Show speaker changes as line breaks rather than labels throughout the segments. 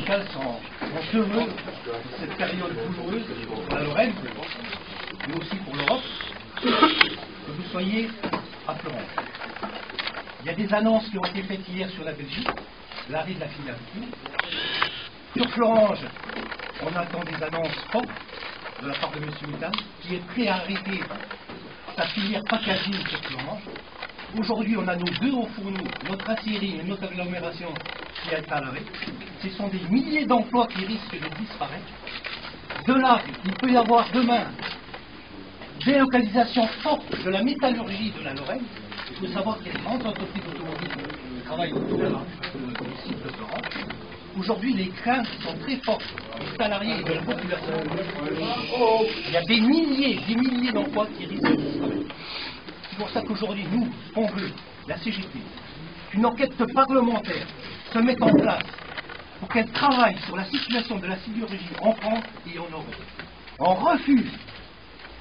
syndicales sont heureux de cette période douloureuse pour la Lorraine, mais aussi pour l'Europe, que vous soyez à Florange. Il y a des annonces qui ont été faites hier sur la Belgique, l'arrêt de la filiale. Sur Florange, on attend des annonces fortes de la part de M. Mittal, qui est prêt à arrêter sa filière packaging sur Florange. Aujourd'hui, on a nos deux hauts fourneaux, notre aciérie et notre agglomération qui est à l'arrêt. Ce sont des milliers d'emplois qui risquent de disparaître. De là, il peut y avoir demain des localisations fortes de la métallurgie de la Lorraine. Il faut savoir qu'il y a des grandes entreprises automobiles qui travaillent autour du site de Florange. Aujourd'hui, les craintes sont très fortes des salariés et de la population. Il y a des milliers d'emplois qui risquent de disparaître. C'est pour ça qu'aujourd'hui, nous, on veut, la CGT, qu'une enquête parlementaire se mette en place pour qu'elle travaille sur la situation de la sidérurgie en France et en Europe. On refuse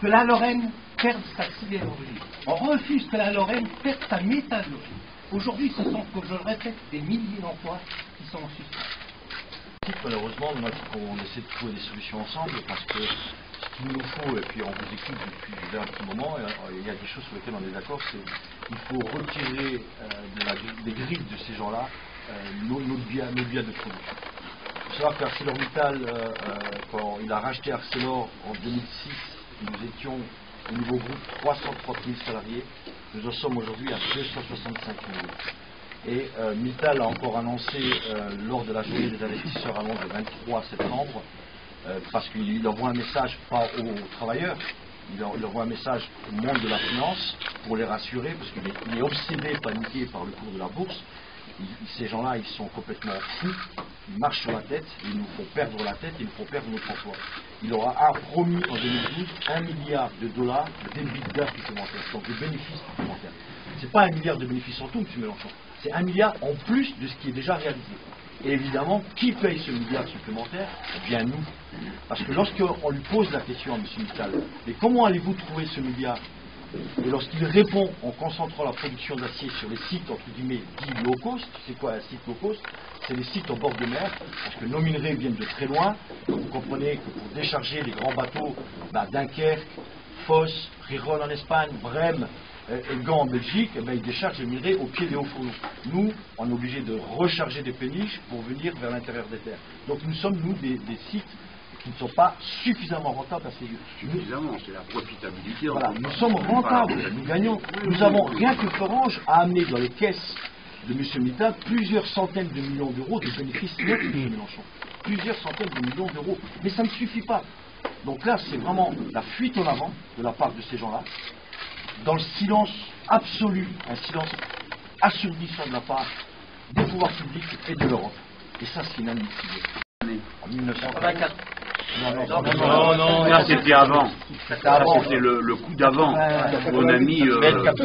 que la Lorraine perde sa sidérurgie. On refuse que la Lorraine perde sa métallurgie. Aujourd'hui, ce sont, comme je le répète, des milliers d'emplois qui sont en suspens.
Malheureusement, on essaie de trouver des solutions ensemble parce que ce qu'il nous faut, et puis on vous écoute depuis déjà un petit moment, il y a des choses sur lesquelles on est d'accord, c'est qu'il faut retirer des grilles de ces gens-là nos biens de production. Il faut savoir qu'ArcelorMittal, quand il a racheté Arcelor en 2006, nous étions au niveau groupe 330 000 salariés, nous en sommes aujourd'hui à 265 000. Et Mittal a encore annoncé lors de la journée des investisseurs à Londres le 23 septembre, parce qu'il envoie un message pas aux travailleurs, il envoie un message au monde de la finance pour les rassurer, parce qu'il est obsédé, paniqué par le cours de la bourse. Ces gens-là, ils sont complètement fous, ils marchent sur la tête, ils nous font perdre la tête, ils nous font perdre notre emploi. Il aura promis en 2012 $1 milliard d'EBITDA supplémentaires, donc de bénéfices supplémentaires. Ce n'est pas 1 milliard de bénéfices en tout, M. Mélenchon, c'est 1 milliard en plus de ce qui est déjà réalisé. Et évidemment, qui paye ce milliard supplémentaire? Eh bien nous. Parce que lorsqu'on lui pose la question à M. Mittal, mais comment allez-vous trouver ce milliard? Et lorsqu'il répond en concentrant la production d'acier sur les sites entre guillemets dits low cost, c'est quoi un site low cost? C'est les sites en bord de mer, parce que nos minerais viennent de très loin. Donc vous comprenez que pour décharger les grands bateaux, Dunkerque, Fos, Gijón en Espagne, Brême et Gand en Belgique, ils déchargent les minerais au pied des hauts fourneaux. Nous, on est obligé de recharger des péniches pour venir vers l'intérieur des terres. Donc nous sommes, nous, des sites qui ne sont pas suffisamment rentables à ces lieux.
Suffisamment, c'est la profitabilité.
Voilà, nous sommes rentables, nous gagnons. Nous avons, rien que Florange, à amener dans les caisses de M. Mittal plusieurs centaines de millions d'euros de bénéfices nets de M. Mélenchon. Plusieurs centaines de millions d'euros. Mais ça ne suffit pas. Donc là, c'est vraiment la fuite en avant de la part de ces gens-là, dans le silence absolu, un silence assourdissant de la part des pouvoirs publics et de l'Europe. Et ça, c'est inadmissible. En 1984.
Non, ça c'était avant. Ça c'était le coup d'avant. On a mis 60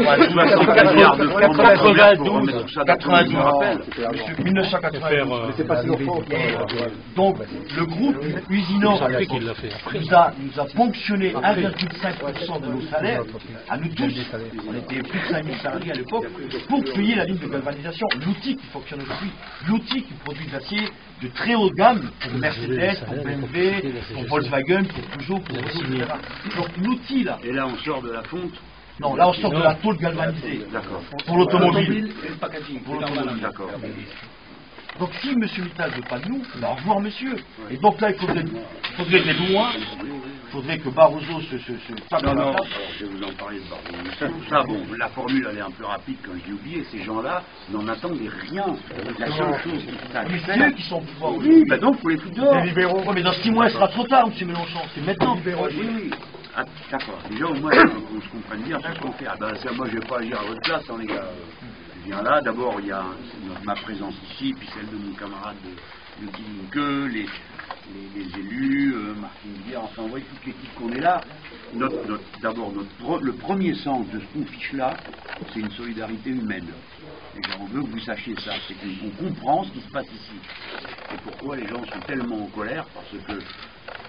milliards de francs pour remettre tout ça dans le rappel.
1992. C'est pas si longtemps. Donc, le groupe Usinor nous a ponctionné 1,5% de nos salaires, à nous tous, on était plus de 5 000 salariés à l'époque, pour payer la ligne de galvanisation. L'outil qui fonctionne aujourd'hui, l'outil qui produit de l'acier de très haut de gamme pour Mercedes, pour BMW, pour Volkswagen, pour Peugeot, pour etc. Donc l'outil là.
Et là on sort de la fonte.
Non, là on sort de la tôle galvanisée.
D'accord.
Pour l'automobile.
Et le packaging.
Pour l'automobile.
D'accord.
Donc si M. Mittal ne veut pas de nous, au revoir monsieur. Et donc là il faudrait des lois. Il faudrait que Barroso se tape
Non,
dans la
alors,
table.
je vais vous en parler de Barroso. Ça, bon, la formule elle est un peu rapide quand je l'ai oublié. Ces gens-là n'en attendent rien. La seule chose qui
Mais
fait.
c'est eux qui sont au pouvoir.
Oui, ben donc, faut les foutre dehors.
Ouais, mais dans 6 mois, il sera trop tard, M. Mélenchon. C'est maintenant.
Oui. Ah, d'accord. Déjà, au moins, qu'on se comprenne bien ce qu'on fait. Ah, ben, ça, moi, je ne vais pas agir à votre place, hein, les gars. Je viens là. D'abord, il y a ma présence ici, puis celle de mon camarade de Guy les élus, Martin Guerre, enfin, vous voyez, toute l'équipe qu'on est là. D'abord, le premier sens de ce qu'on fiche là, c'est une solidarité humaine. Et on veut que vous sachiez ça, c'est qu'on comprend ce qui se passe ici. Et pourquoi les gens sont tellement en colère, parce que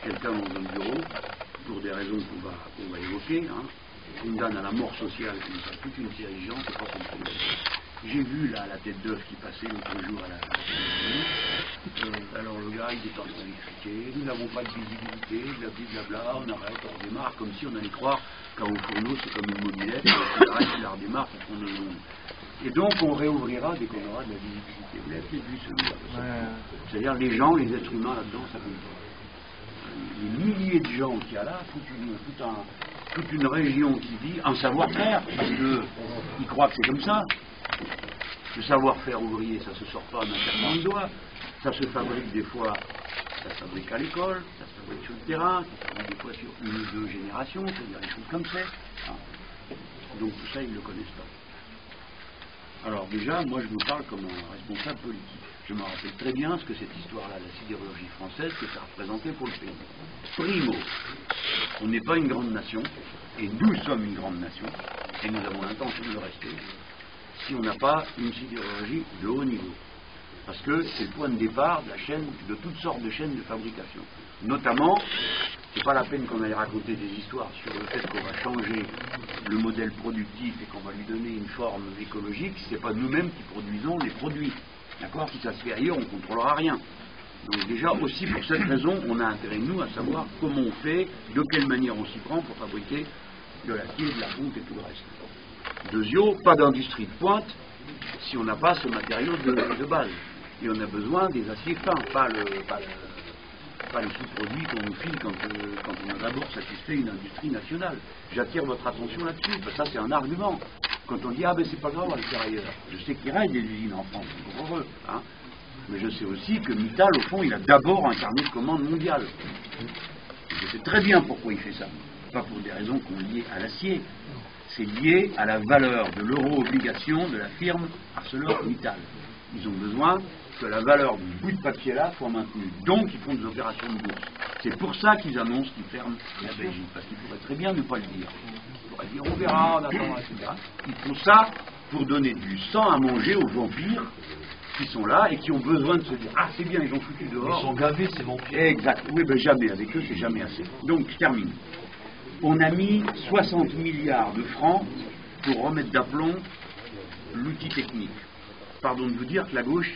quelqu'un dans un bureau, pour des raisons qu'on va évoquer, condamne à la mort sociale toute une série de gens, c'est pas son problème. J'ai vu là la tête d'œuf qui passait l'autre jour à la télévision. Alors le gars, il est en train d'expliquer, nous n'avons pas de visibilité, blablabla, on arrête, on redémarre, comme si on allait croire qu'un haut fourneau, c'est comme une mobilette, on arrête, on la redémarre, pour qu'on est... Et donc on réouvrira dès qu'on aura de la visibilité. Vous l'avez vu celui-là. C'est-à-dire les gens, les êtres humains là-dedans, ça compte pas. Les milliers de gens qu'il y a là, toute une région qui vit en savoir-faire, parce qu'ils croient que c'est comme ça. Le savoir-faire ouvrier, ça se sort pas en un claquement de doigts. Ça se fabrique des fois, ça se fabrique à l'école, ça se fabrique sur le terrain, ça se fabrique des fois sur une ou deux générations, c'est-à-dire des choses comme ça. Donc tout ça, ils ne le connaissent pas. Alors déjà, moi je vous parle comme un responsable politique. Je me rappelle très bien ce que cette histoire-là, la sidérurgie française, que ça représentait pour le pays. Primo, on n'est pas une grande nation, et nous sommes une grande nation, et nous avons l'intention de le rester, si on n'a pas une sidérurgie de haut niveau. Parce que c'est le point de départ de la chaîne, de toutes sortes de chaînes de fabrication. Notamment, c'est pas la peine qu'on aille raconter des histoires sur le fait qu'on va changer le modèle productif et qu'on va lui donner une forme écologique, si c'est pas nous-mêmes qui produisons les produits. D'accord? Si ça se fait ailleurs, on ne contrôlera rien. Donc déjà, aussi pour cette raison, on a intérêt, nous, à savoir comment on fait, de quelle manière on s'y prend pour fabriquer de l'acier, de la fonte et tout le reste. Deuxièmement, pas d'industrie de pointe si on n'a pas ce matériau de base. Et on a besoin des aciers fins, pas les sous-produits qu'on nous file quand on a d'abord satisfait une industrie nationale. J'attire votre attention là-dessus, parce que ça c'est un argument. Quand on dit, ah ben c'est pas grave, on va le faire ailleurs. Je sais qu'il reste des usines en France, c'est pour heureux. Hein. Mais je sais aussi que Mittal, au fond, il a d'abord un carnet de commande mondial. Je sais très bien pourquoi il fait ça. Pas pour des raisons qu'on liées à l'acier. C'est lié à la valeur de l'euro-obligation de la firme ArcelorMittal. Ils ont besoin que la valeur du bout de papier-là soit maintenue. Donc, ils font des opérations de bourse. C'est pour ça qu'ils annoncent qu'ils ferment la Belgique. Parce qu'ils pourraient très bien ne pas le dire. Ils pourraient dire, on verra, on attendra, etc. Ils font ça pour donner du sang à manger aux vampires qui sont là et qui ont besoin de se dire, ah, c'est bien, ils ont foutu dehors.
Ils sont gavés, ces vampires.
Exact. Oui, ben jamais. Avec eux, c'est jamais assez. Donc, je termine. On a mis 60 milliards de francs pour remettre d'aplomb l'outil technique. Pardon de vous dire que la gauche,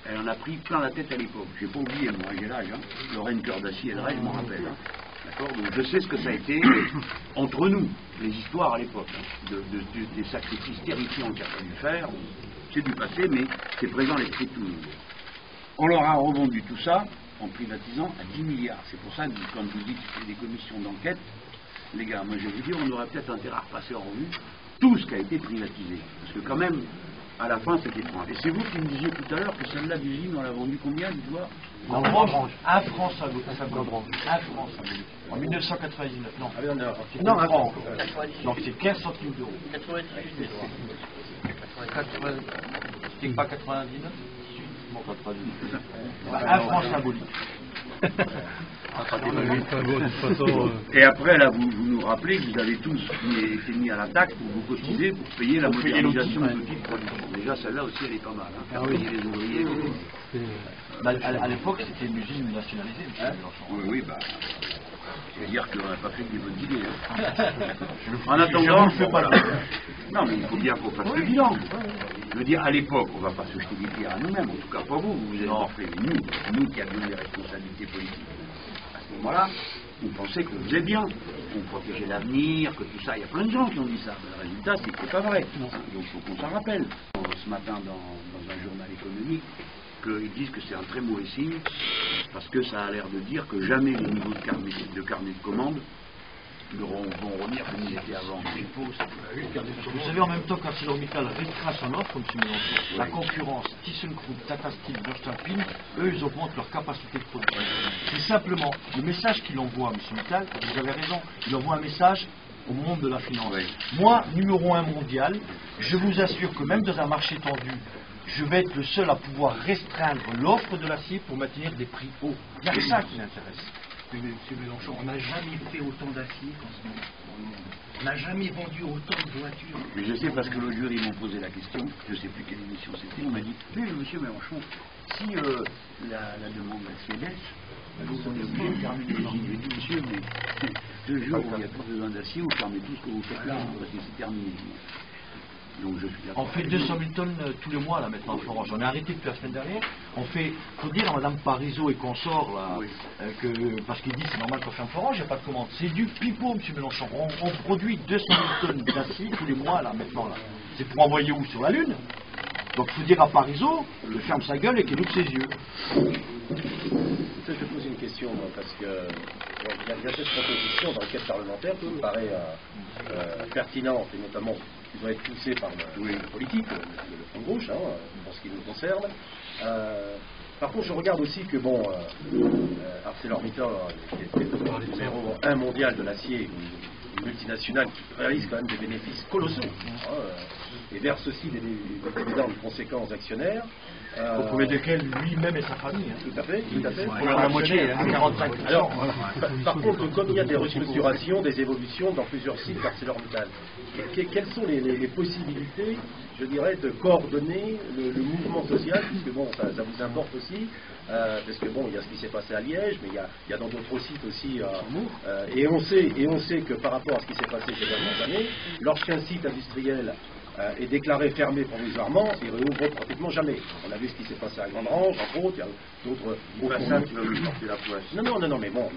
elle en a pris plein la tête à l'époque. J'ai pas oublié, moi, j'ai l'âge. Hein. Lorraine Cœur d'Acier et de Rêve, je m'en rappelle. Hein. D'accord. Donc je sais ce que ça a été entre nous, les histoires à l'époque, hein, des sacrifices terrifiants qu'il a fallu faire. C'est du passé, mais c'est présent à l'esprit de tout le monde. On leur a revendu tout ça en privatisant à 10 milliards. C'est pour ça que quand je vous dis qu'il y a des commissions d'enquête, les gars, moi je vais vous dire, on aurait peut-être intérêt à repasser en revue tout ce qui a été privatisé. Parce que quand même, à la fin, c'était point. Et c'est vous qui me disiez tout à l'heure que celle-là d'usine, on l'a vendue combien, dites-moi?
En France, à France à France en 1999. Non, non, un franc. Donc c'est 15 centimes d'euros. 98. C'était pas 99? Bon, 99. Un franc symbolique.
Et après, là, vous nous rappelez que vous avez tous été mis à la taxe pour vous cotiser pour payer la modernisation de l'outil de production. Déjà, celle-là aussi, elle est pas mal. Hein, faire payer les ouvriers.
À l'époque, c'était une usine nationalisée, monsieur Mélenchon.
Oui, oui, bah. C'est-à-dire qu'on n'a pas fait que des bonnes idées. Hein. En attendant, je ne fais pas là. Non, mais il faut bien qu'on fasse le bilan. Je veux dire, à l'époque, on ne va pas se jeter des pierres à nous-mêmes, en tout cas pas vous, vous êtes parfaits, mais nous qui avions des responsabilités politiques. À ce moment-là, on pensait que vous êtes bien, qu'on protégeait l'avenir, que tout ça. Il y a plein de gens qui ont dit ça. Mais le résultat, c'est que c'est pas vrai. Donc il faut qu'on s'en rappelle. Ce matin, dans un journal économique, qu'ils disent que c'est un très mauvais signe, parce que ça a l'air de dire que jamais les niveaux de carnet de commande vont revenir comme ils étaient avant.
Vous savez, en même temps qu'ArcelorMittal restreint son offre, M. Mélenchon, la concurrence, ThyssenKrupp, Tata Steel, Voestalpine, eux, ils augmentent leur capacité de production. C'est simplement le message qu'il envoie, M. Mittal, vous avez raison, il envoie un message au monde de la finance. Oui. Moi, numéro 1 mondial, je vous assure que même dans un marché tendu, je vais être le seul à pouvoir restreindre l'offre de l'acier pour maintenir des prix hauts. Il y a ça qui m'intéresse.
Mais M. Mélenchon, on n'a jamais fait autant d'acier qu'en ce moment. On n'a jamais vendu autant de voitures.
Mais je sais parce que l'autre jour, ils m'ont posé la question, je ne sais plus quelle émission c'était, on m'a dit, mais monsieur Mélenchon, si la demande d'acier baisse, vous on est obligé de fermer les usines. J'ai dit, monsieur, mais 2 jours où il n'y a plus besoin d'acier, vous fermez tout ce que vous faites là, parce que c'est terminé. Donc je suis d'accord.
On fait 200 000 tonnes tous les mois là maintenant à Florence. On a arrêté depuis la semaine dernière. On fait, faut dire à Madame Parizeau et consorts là,
Oui.
parce qu'il dit c'est normal qu'on ferme Florence, il n'y a pas de commande. C'est du pipeau, M. Mélenchon. On produit 200 000 tonnes d'acier tous les mois là maintenant là. C'est pour envoyer où? Sur la Lune. Donc il faut dire à Parizeau de ferme sa gueule et qu'il ouvre ses yeux.
Je te pose une question, moi, parce que il y a cette proposition dans l'enquête parlementaire qui me paraît pertinente, et notamment qui doit être poussée par le politique, le front de gauche, pour ce qui nous concerne. Par contre, je regarde aussi que, ArcelorMittal, qui est le numéro 1 mondial de l'acier, une multinationale qui réalise quand même des bénéfices colossaux, et verse aussi des dividendes conséquents aux actionnaires.
Au premier desquels lui-même et sa famille.
Tout à fait, tout à fait.
Pour la moitié, 45%.
Alors, par contre, comme il y a des restructurations, des évolutions dans plusieurs sites d'ArcelorMittal, quelles sont les possibilités, je dirais, de coordonner le mouvement social, puisque bon, ça vous importe aussi, parce que bon, il y a ce qui s'est passé à Liège, mais il y a dans d'autres sites aussi, et on sait que par rapport à ce qui s'est passé ces dernières années, lorsqu'un site industriel est déclaré fermé provisoirement, il réouvre pratiquement jamais. On a vu ce qui s'est passé à Grande-Range, entre autres, il y a d'autres...
Ça, tu vas me porter la poisse.
Non,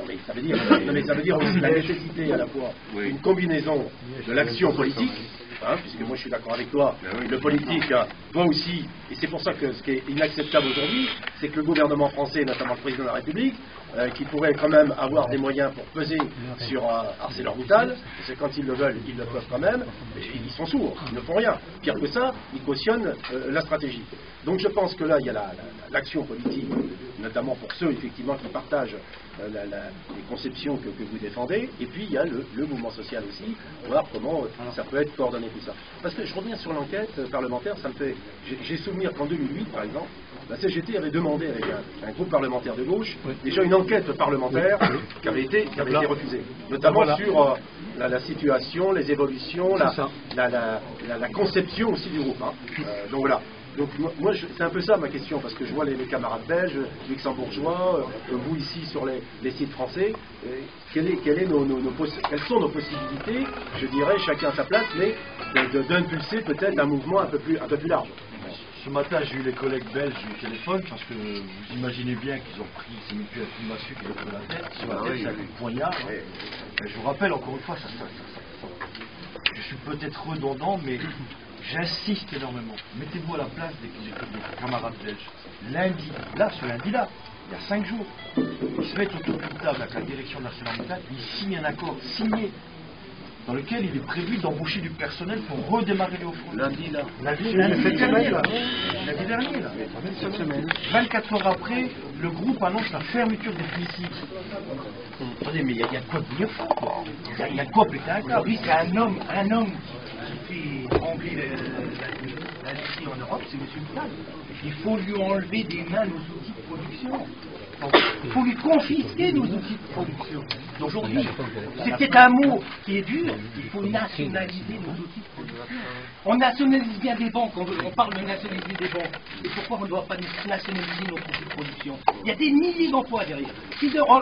mais ça veut dire aussi la nécessité à la fois une combinaison de l'action politique, puisque moi je suis d'accord avec toi, le politique doit aussi, et c'est pour ça que ce qui est inacceptable aujourd'hui, c'est que le gouvernement français, notamment le président de la République, qui pourrait quand même avoir des moyens pour peser sur ArcelorMittal, c'est quand ils le veulent, ils le peuvent quand même, mais ils sont sourds, ils ne font rien. Pire que ça, ils cautionnent la stratégie. Donc je pense que là, il y a l'action politique, notamment pour ceux effectivement qui partagent les conceptions que vous défendez, et puis il y a le mouvement social aussi, voir comment ça peut être coordonné tout ça. Parce que je reviens sur l'enquête parlementaire, ça me fait... J'ai souvenir qu'en 2008, par exemple, la CGT avait demandé avec un groupe parlementaire de gauche déjà une enquête parlementaire qui avait été refusée, notamment sur la situation, les évolutions, la conception aussi du groupe. Donc voilà. Donc moi c'est un peu ça ma question, parce que je vois les camarades belges, luxembourgeois, vous ici sur les sites français, quelles sont nos possibilités, je dirais chacun à sa place, mais d'impulser peut-être un mouvement un peu plus large.
Ce matin, j'ai eu les collègues belges du téléphone, parce que vous imaginez bien qu'ils ont pris ces mutuelles Primassu qui leur fait la tête, sur la tête, c'est un coup de poignard. Je vous rappelle encore une fois, je suis peut-être redondant, mais j'insiste énormément. Mettez-vous à la place des camarades belges. Lundi, ce lundi-là, il y a 5 jours, ils se mettent autour d'une table avec la direction de l'ArcelorMittal, ils signent un accord signé dans lequel il est prévu d'embaucher du personnel pour redémarrer les hauts-fourneaux. Lundi dernier, là. Cette semaine. 24 heures après, le groupe annonce la fermeture définitive. Attendez, mais il y a de quoi devenir fou, quoi. Il y a de quoi péter un câble.
Oui, c'est un homme qui fait trembler l'industrie en Europe, c'est M. Mittal. Il faut lui enlever des mains nos outils de production. Il faut lui confisquer nos outils de production. Aujourd'hui, c'est peut-être un mot qui est dur, il faut nationaliser nos outils de production. On nationalise bien des banques, on parle de nationaliser des banques. Et pourquoi on ne doit pas nationaliser nos outils de production? Il y a des milliers d'emplois derrière.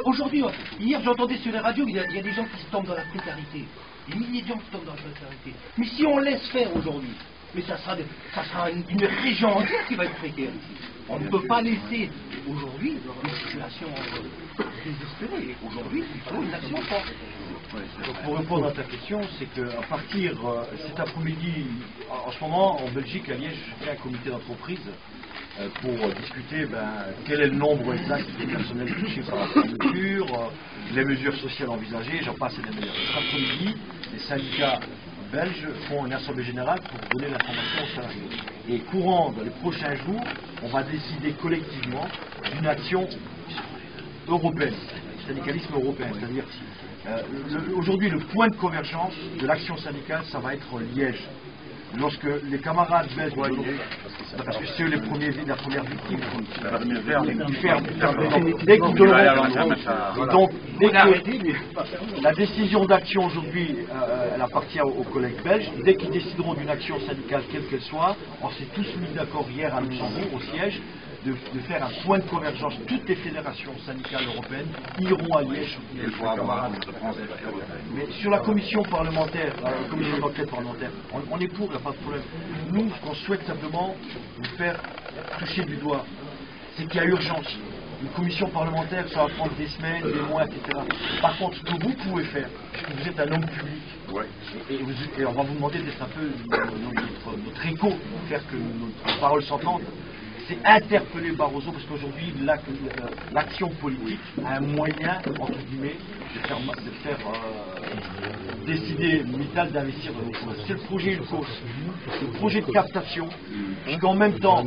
Aujourd'hui, hier j'entendais sur les radios, il y a des gens qui se tombent dans la précarité. Des milliers de gens qui tombent dans la précarité. Mais si on laisse faire aujourd'hui, mais ça sera une région entière qui va être précaire ici. On ne peut pas laisser aujourd'hui une situation désespérée. Aujourd'hui, il faut une action forte.
Donc pour répondre à ta question, c'est qu'à partir cet après-midi, en ce moment, en Belgique, à Liège, je fais un comité d'entreprise pour discuter quel est le nombre exact des personnels touchés par la fermeture, les mesures sociales envisagées, j'en passe et des meilleurs. Cet après-midi, les syndicats belges font une assemblée générale pour donner l'information aux salariés. Et courant dans les prochains jours, on va décider collectivement d'une action européenne, syndicalisme européen, c'est-à-dire aujourd'hui le point de convergence de l'action syndicale, ça va être Liège. Lorsque les camarades belges, parce que c'est eux la première victime, ils ferment. Dès que la décision d'action aujourd'hui, elle appartient aux collègues belges, dès qu'ils décideront d'une action syndicale quelle qu'elle soit, on s'est tous mis d'accord hier à Luxembourg, au siège, de faire un point de convergence. Toutes les fédérations syndicales européennes iront à Liège pour avoir mais sur la commission parlementaire, la commission d'enquête parlementaire, on est pour, il n'y a pas de problème. Nous, ce qu'on souhaite simplement vous faire toucher du doigt, c'est qu'il y a urgence. Une commission parlementaire, ça va prendre des semaines, des mois, etc. Par contre, ce que vous pouvez faire, puisque vous êtes un homme public, et on va vous demander d'être un peu notre écho pour faire que notre parole s'entende, c'est interpeller Barroso, parce qu'aujourd'hui, l'action politique a un moyen, entre guillemets, de faire décider Mittal d'investir dans notre chose. C'est le projet ULCOS, c'est le projet de captation, puisqu'en même temps,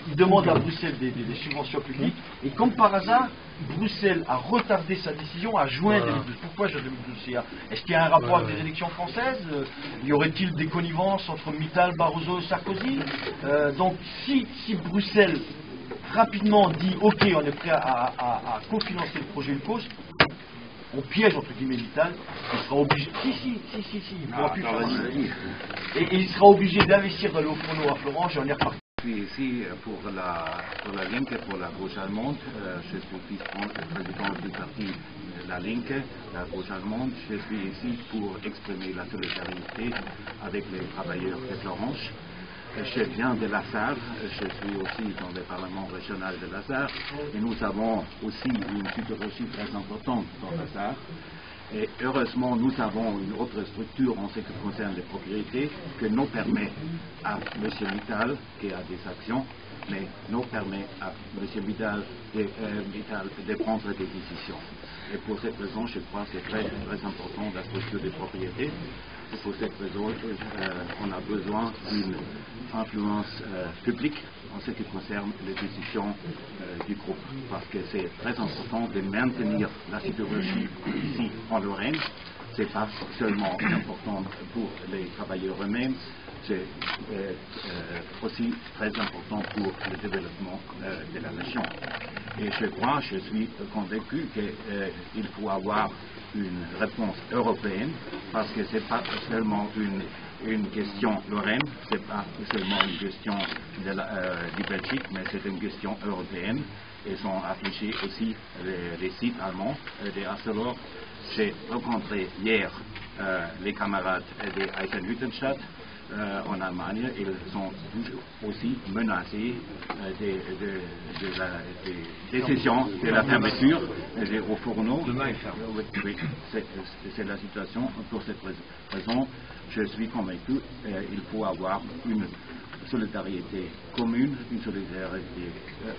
il demande à Bruxelles des subventions publiques, et comme par hasard, Bruxelles a retardé sa décision à juin 2012. Pourquoi juin 2012? Est-ce qu'il y a un rapport avec les élections françaises? Y aurait-il des connivences entre Mittal, Barroso et Sarkozy? Donc si Bruxelles rapidement dit ok, on est prêt à cofinancer le projet ULCOS, on piège entre guillemets Mittal, il sera obligé. Il ne pourra plus faire ça. Et il sera obligé d'investir dans l'eau à Florence, j'en ai reparti.
Je suis ici pour la Linke, pour la gauche allemande. Je suis vice-président du parti La Linke, la gauche allemande. Je suis ici pour exprimer la solidarité avec les travailleurs de Florence. Je viens de Lazare, je suis aussi dans le Parlement régional de Lazare, et nous avons aussi une sidérurgie très importante dans Lazare. Et heureusement, nous avons une autre structure en ce qui concerne les propriétés que nous permet à M. Mittal, qui a des actions, mais nous permet à M. Mittal de prendre des décisions. Et pour cette raison, je crois que c'est très, très important la structure des propriétés. Et pour cette raison, on a besoin d'une influence publique en ce qui concerne les décisions du groupe. Parce que c'est très important de maintenir la sidérurgie ici en Lorraine. Ce n'est pas seulement important pour les travailleurs eux-mêmes, c'est aussi très important pour le développement de la région. Et je suis convaincu qu'il faut avoir une réponse européenne, parce que ce n'est pas seulement une question lorraine, ce n'est pas seulement une question du Belgique, mais c'est une question européenne. Et sont affichés aussi les sites allemands des Arcelor. J'ai rencontré hier les camarades des Eisenhüttenstadt en Allemagne. Ils sont aussi menacés des décisions de la fermeture des hauts fourneaux. Oui, c'est la situation. Pour cette raison, je suis convaincu qu'il faut avoir une solidarité commune, une solidarité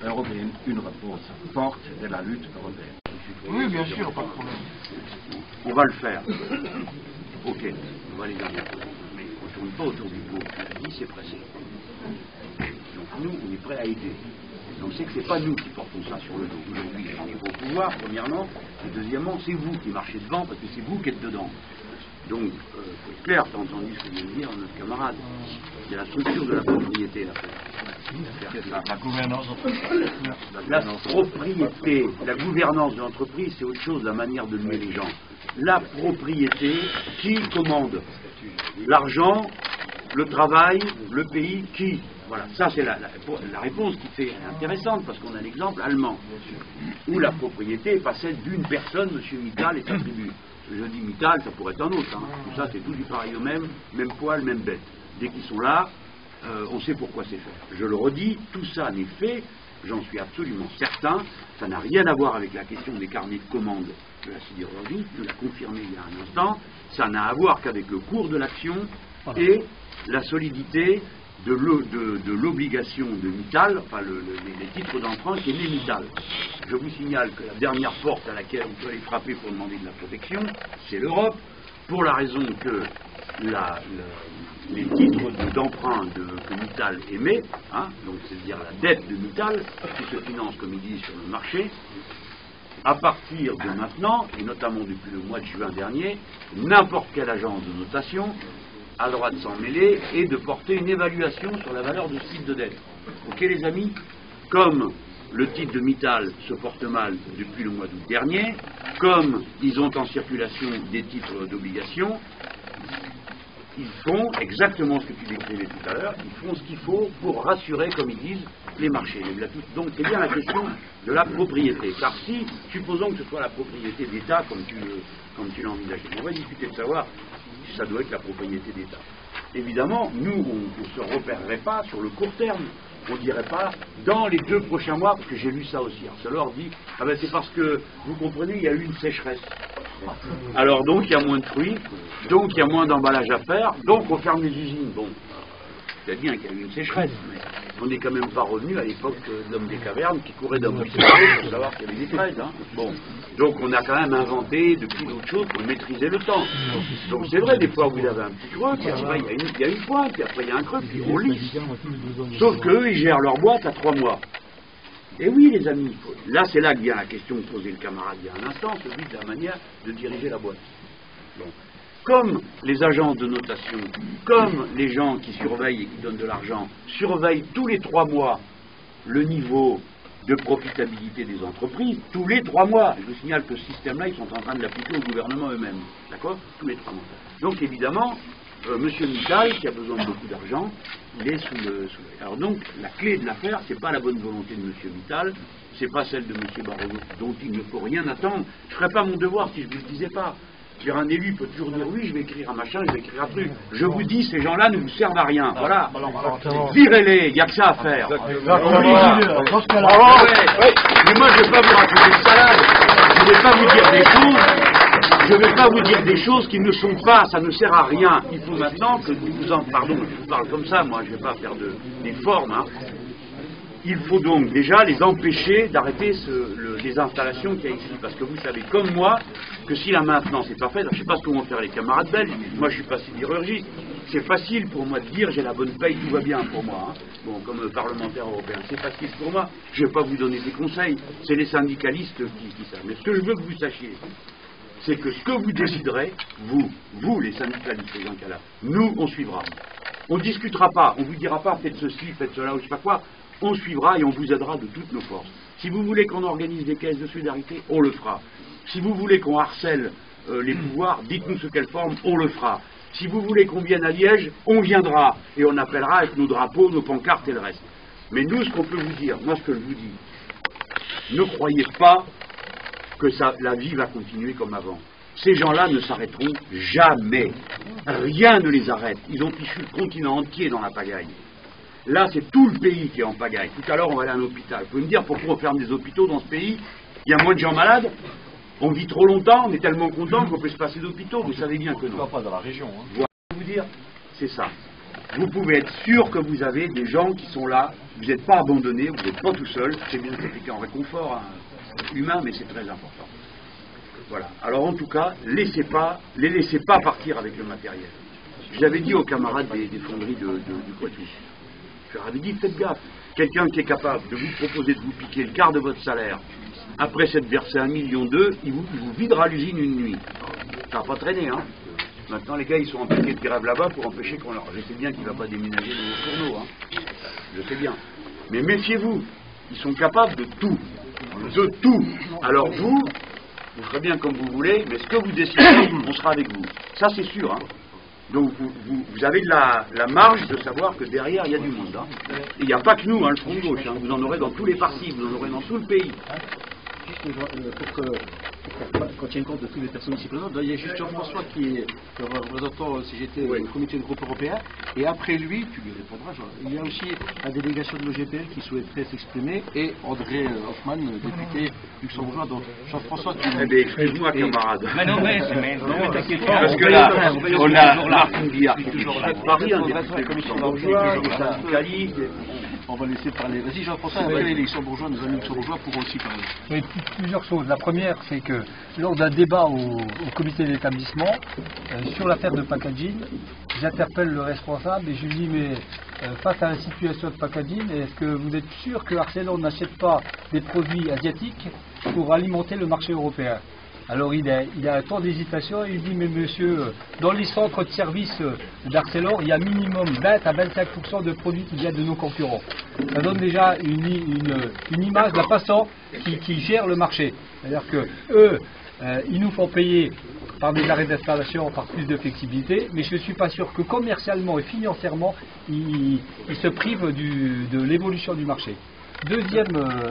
européenne, une réponse forte de la lutte européenne.
Oui, bien sûr, pas de problème.
On va le faire. Ok, on va les garder. Mais on ne tourne pas autour du pot. On a dit c'est pressé. Donc nous, on est prêts à aider. Et on sait que ce n'est pas nous qui portons ça sur le dos. Aujourd'hui, on est au pouvoir, premièrement. Et deuxièmement, c'est vous qui marchez devant, parce que c'est vous qui êtes dedans. Donc, faut être clair, tu as entendu ce que vient de dire notre camarade. C'est la structure de la propriété,
la gouvernance
la propriété, la gouvernance de l'entreprise, c'est autre chose, la manière de mener les gens. La propriété, qui commande l'argent, le travail, le pays, qui? Voilà, ça c'est la réponse qui fait intéressante, parce qu'on a l'exemple allemand, où la propriété est pas celle d'une personne, M. Mittal et sa tribu. Je dis Mittal, ça pourrait être un autre. Hein. Tout ça, c'est tout du pareil au même poil, même bête. Dès qu'ils sont là, on sait pourquoi c'est fait. Je le redis, tout ça n'est fait, j'en suis absolument certain. Ça n'a rien à voir avec la question des carnets de commande de la sidérurgie, je l'ai confirmé il y a un instant. Ça n'a à voir qu'avec le cours de l'action et la solidité de l'obligation de Mittal, enfin les titres d'emprunt qui est né Mittal. Je vous signale que la dernière porte à laquelle on peut aller frapper pour demander de la protection, c'est l'Europe, pour la raison que les titres d'emprunt que Mittal émet, hein, donc c'est-à-dire la dette de Mittal, qui se finance, comme ils disent, sur le marché, à partir de maintenant, et notamment depuis le mois de juin dernier, n'importe quelle agence de notation a le droit de s'en mêler et de porter une évaluation sur la valeur de ce titre de dette. Ok les amis? Comme le titre de Mittal se porte mal depuis le mois d'août dernier, comme ils ont en circulation des titres d'obligation, ils font exactement ce que tu décrivais tout à l'heure, ils font ce qu'il faut pour rassurer, comme ils disent, les marchés. Donc c'est bien la question de la propriété. Car si, supposons que ce soit la propriété d'État, comme tu l'envisages, on va discuter de savoir si ça doit être la propriété d'État. Évidemment, nous, on ne se repérerait pas sur le court terme. On ne dirait pas dans les 2 prochains mois, parce que j'ai lu ça aussi. Arcelor dit, ah ben c'est parce que, vous comprenez, il y a eu une sécheresse. Alors donc il y a moins de fruits, donc il y a moins d'emballage à faire, donc on ferme les usines. Bon, c'est bien qu'il y a eu une sécheresse, mais on n'est quand même pas revenu à l'époque de l'homme des cavernes qui courait d'un buisson à l'autre pour savoir qu'il y avait des fraises. Hein. Bon, donc on a quand même inventé depuis d'autres choses pour maîtriser le temps. Donc c'est vrai, des fois vous avez un petit creux, puis après il y a une pointe, puis après il y a un creux, puis on lisse. Sauf qu'eux, ils gèrent leur boîte à 3 mois. Et oui, les amis, là c'est là que vient la question que posait le camarade il y a un instant, celui de la manière de diriger la boîte. Bon. Comme les agences de notation, comme les gens qui surveillent et qui donnent de l'argent, surveillent tous les 3 mois le niveau de profitabilité des entreprises, tous les 3 mois. Je vous signale que ce système-là, ils sont en train de l'appliquer au gouvernement eux-mêmes. D'accord? Tous les 3 mois. Donc évidemment, Monsieur Mittal, qui a besoin de beaucoup d'argent, il est sous le... Alors donc, la clé de l'affaire, c'est pas la bonne volonté de Monsieur Mittal, c'est pas celle de Monsieur Barroso, dont il ne faut rien attendre. Je ferais pas mon devoir si je ne vous le disais pas. Un élu peut toujours dire oui, je vais écrire un machin, je vais écrire un truc. Je vous dis, ces gens-là ne vous servent à rien. Voilà. Virez-les, il n'y a que ça à faire. Mais moi, je ne vais pas vous raconter de salade. Je ne vais pas vous dire des choses. Je ne vais pas vous dire des choses qui ne sont pas, ça ne sert à rien. Il faut maintenant que vous en... Pardon, je vous parle comme ça, moi, je ne vais pas faire des formes. Hein. Il faut donc déjà les empêcher d'arrêter les installations qu'il y a ici. Parce que vous savez, comme moi, que si la maintenance n'est pas faite, je ne sais pas ce que vont faire les camarades belges, moi je suis pas sidérurgiste, c'est facile pour moi de dire j'ai la bonne paye, tout va bien pour moi. Hein. Bon, comme parlementaire européen, c'est facile pour moi, je ne vais pas vous donner des conseils, c'est les syndicalistes qui savent. Mais ce que je veux que vous sachiez, c'est que ce que vous déciderez, vous les syndicalistes, les gens qui sont là, nous on suivra. On ne discutera pas, on ne vous dira pas faites ceci, faites cela, ou je ne sais pas quoi. On suivra et on vous aidera de toutes nos forces. Si vous voulez qu'on organise des caisses de solidarité, on le fera. Si vous voulez qu'on harcèle les pouvoirs, dites-nous sous quelle forme, on le fera. Si vous voulez qu'on vienne à Liège, on viendra. Et on appellera avec nos drapeaux, nos pancartes et le reste. Mais nous, ce qu'on peut vous dire, moi ce que je vous dis, ne croyez pas que la vie va continuer comme avant. Ces gens-là ne s'arrêteront jamais. Rien ne les arrête. Ils ont fichu le continent entier dans la pagaille. Là, c'est tout le pays qui est en pagaille. Tout à l'heure, on va aller à un hôpital. Vous pouvez me dire pourquoi on ferme des hôpitaux dans ce pays? Il y a moins de gens malades? On vit trop longtemps? On est tellement content qu'on peut se passer d'hôpitaux? Vous savez bien que non.
Pas dans la région. Hein.
Voilà, je vais vous dire, c'est ça. Vous pouvez être sûr que vous avez des gens qui sont là. Vous n'êtes pas abandonnés, vous n'êtes pas tout seul. C'est bien compliqué en réconfort humain, mais c'est très important. Voilà. Alors en tout cas, les laissez pas partir avec le matériel. J'avais dit aux camarades des fonderies du Poitou. Je leur avais dit, faites gaffe, quelqu'un qui est capable de vous proposer de vous piquer le quart de votre salaire, après s'être versé 1,2 million, il vous videra l'usine une nuit. Ça va pas traîner, hein. Maintenant, les gars, ils sont en piquet de grève là-bas pour empêcher qu'on leur... Je sais bien qu'il ne va pas déménager de vos fourneaux, hein. Je sais bien. Mais méfiez-vous, ils sont capables de tout. De tout. Alors vous ferez bien comme vous voulez, mais ce que vous décidez, on sera avec vous. Ça, c'est sûr, hein. Donc vous avez de la marge de savoir que derrière il y a du monde. Hein. Et il n'y a pas que nous, hein, le Front de gauche. Hein. Vous en aurez dans tous les partis, vous en aurez dans tout le pays.
Juste qu'on tienne compte de toutes les personnes ici présentes, il y a juste Jean-François qui est représentant CGT au comité de groupe européen, et après lui, tu lui répondras, il y a aussi la délégation de l'OGPL qui souhaiterait s'exprimer, et André Hoffmann, député luxembourgeois. Donc Jean-François, tu...
Eh bien, excuse-moi, camarade.
Mais non, mais t'inquiète pas.
Parce que là, on a Martin Guillard qui est de Paris, un député luxembourgeois, des syndicalistes.
On va laisser parler. Vas-y Jean-François, après les luxembourgeois, nos amis luxembourgeois pourront aussi parler.
Oui, plusieurs choses. La première, c'est que lors d'un débat au comité d'établissement sur l'affaire de packaging, j'interpelle le responsable et je lui dis mais face à la situation de packaging, est-ce que vous êtes sûr que Arcelor n'achète pas des produits asiatiques pour alimenter le marché européen? Alors il a un temps d'hésitation et il dit mais monsieur, dans les centres de service d'Arcelor, il y a minimum 20 à 25% de produits qui viennent de nos concurrents. Ça donne déjà une image d'un passant qui gère le marché. C'est-à-dire que eux, ils nous font payer par des arrêts d'installation, par plus de flexibilité, mais je ne suis pas sûr que commercialement et financièrement, ils se privent de l'évolution du marché. Deuxième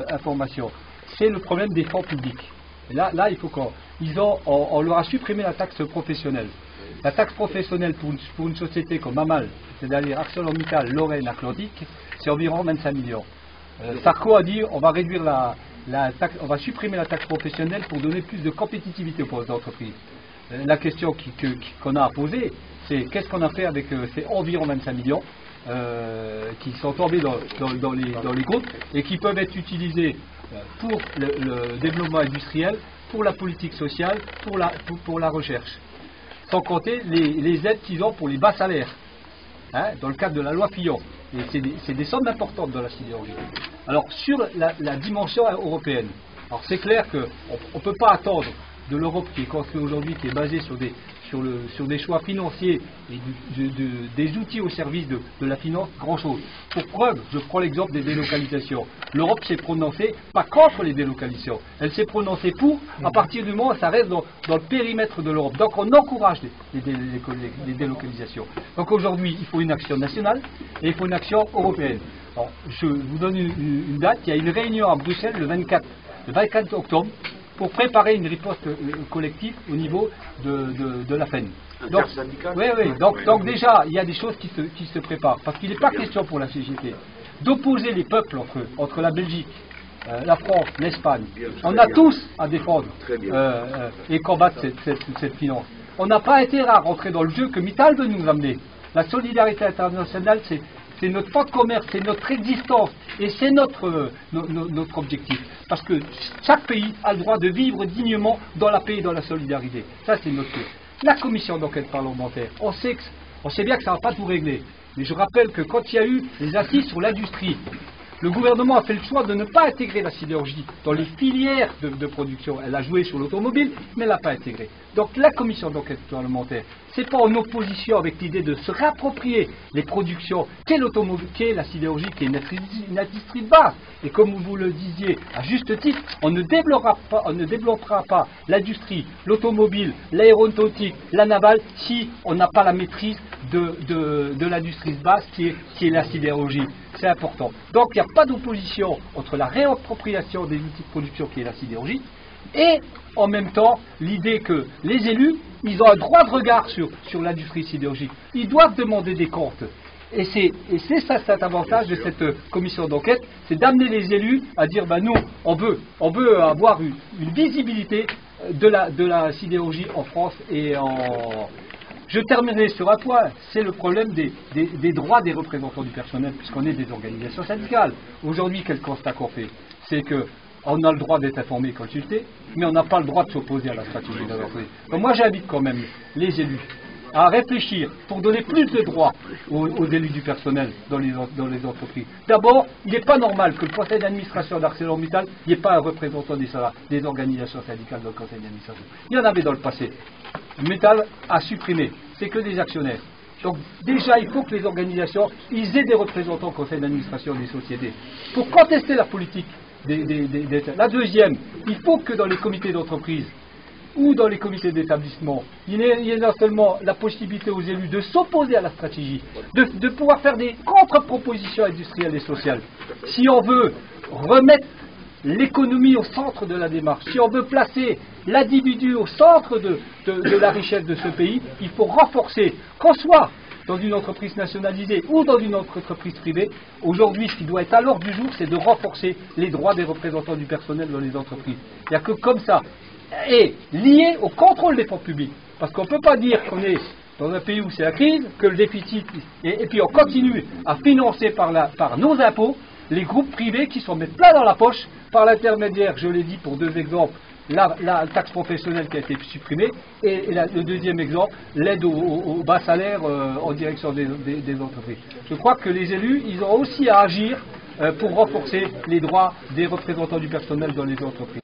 information, c'est le problème des fonds publics. Et là, il faut on leur a supprimé la taxe professionnelle. La taxe professionnelle pour une société comme Amal, c'est-à-dire ArcelorMittal, Lorraine, Atlantique, c'est environ 25 millions. Sarko a dit on va réduire on va supprimer la taxe professionnelle pour donner plus de compétitivité aux entreprises. La question qu'on a à poser, c'est qu'est-ce qu'on a fait avec ces environ 25 millions qui sont tombés dans les groupes et qui peuvent être utilisés pour le développement industriel, pour la politique sociale, pour la recherche. Sans compter les aides qu'ils ont pour les bas salaires, dans le cadre de la loi Fillon. Et c'est des sommes importantes dans la sidérurgie. Alors sur la dimension européenne, alors c'est clair qu'on ne peut pas attendre de l'Europe qui est construite aujourd'hui, qui est basée sur des choix financiers et des outils au service de la finance, grand-chose. Pour preuve, je prends l'exemple des délocalisations. L'Europe s'est prononcée pas contre les délocalisations, elle s'est prononcée pour, à partir du moment où ça reste dans le périmètre de l'Europe. Donc on encourage les délocalisations. Donc aujourd'hui, il faut une action nationale et il faut une action européenne. Alors, je vous donne une date, il y a une réunion à Bruxelles le 24 octobre, pour préparer une riposte collective au niveau de la FEN. Donc déjà, il y a des choses qui se préparent, parce qu'il n'est pas question pour la CGT d'opposer les peuples entre la Belgique, la France, l'Espagne. On a tous à défendre et combattre cette finance. On n'a pas intérêt à rentrer dans le jeu que Mittal veut nous amener. La solidarité internationale, c'est notre fonds de commerce, c'est notre existence et c'est notre objectif. Parce que chaque pays a le droit de vivre dignement dans la paix et dans la solidarité. Ça, c'est notre fait. La commission d'enquête parlementaire, on sait bien que ça ne va pas tout régler. Mais je rappelle que quand il y a eu les assises sur l'industrie, le gouvernement a fait le choix de ne pas intégrer la sidérurgie dans les filières de production. Elle a joué sur l'automobile, mais elle ne l'a pas intégrée. Donc la commission d'enquête parlementaire, ce n'est pas en opposition avec l'idée de se réapproprier les productions qu'est l'automobile, qu'est la sidérurgie, qui est une industrie de base. Et comme vous le disiez à juste titre, on ne développera pas l'industrie, l'automobile, l'aéronautique, la navale, si on n'a pas la maîtrise de l'industrie de base qui est la sidérurgie. C'est important. Donc il n'y a pas d'opposition entre la réappropriation des outils de production qui est la sidérurgie et en même temps l'idée que les élus, ils ont un droit de regard sur l'industrie sidérurgique. Ils doivent demander des comptes. Et c'est ça cet avantage de cette commission d'enquête, c'est d'amener les élus à dire nous, on veut avoir une visibilité de la sidérurgie en France et en... Je terminerai sur un point, c'est le problème des droits des représentants du personnel, puisqu'on est des organisations syndicales. Aujourd'hui, quel constat qu'on fait? C'est qu'on a le droit d'être informé et consulté, mais on n'a pas le droit de s'opposer à la stratégie de l'entreprise. Donc moi, j'invite quand même les élus à réfléchir pour donner plus de droits aux élus du personnel dans les entreprises. D'abord, il n'est pas normal que le conseil d'administration d'ArcelorMittal, il n'y ait pas un représentant des organisations syndicales dans le conseil d'administration. Il y en avait dans le passé. Mittal a supprimé. C'est que des actionnaires. Donc déjà, il faut que les organisations ils aient des représentants au conseil d'administration des sociétés pour contester la politique La deuxième, il faut que dans les comités d'entreprise ou dans les comités d'établissement, il y ait non seulement la possibilité aux élus de s'opposer à la stratégie, de pouvoir faire des contre-propositions industrielles et sociales. Si on veut remettre l'économie au centre de la démarche, si on veut placer l'individu au centre de la richesse de ce pays, il faut renforcer, qu'on soit dans une entreprise nationalisée ou dans une entreprise privée. Aujourd'hui, ce qui doit être à l'ordre du jour, c'est de renforcer les droits des représentants du personnel dans les entreprises. Il n'y a que comme ça, et lié au contrôle des fonds publics. Parce qu'on ne peut pas dire qu'on est dans un pays où c'est la crise, que le déficit, et puis on continue à financer par nos impôts les groupes privés qui s'en mettent plein dans la poche par l'intermédiaire, je l'ai dit pour deux exemples, la taxe professionnelle qui a été supprimée, et le deuxième exemple, l'aide aux bas salaires en direction des entreprises. Je crois que les élus, ils ont aussi à agir pour renforcer les droits des représentants du personnel dans les entreprises.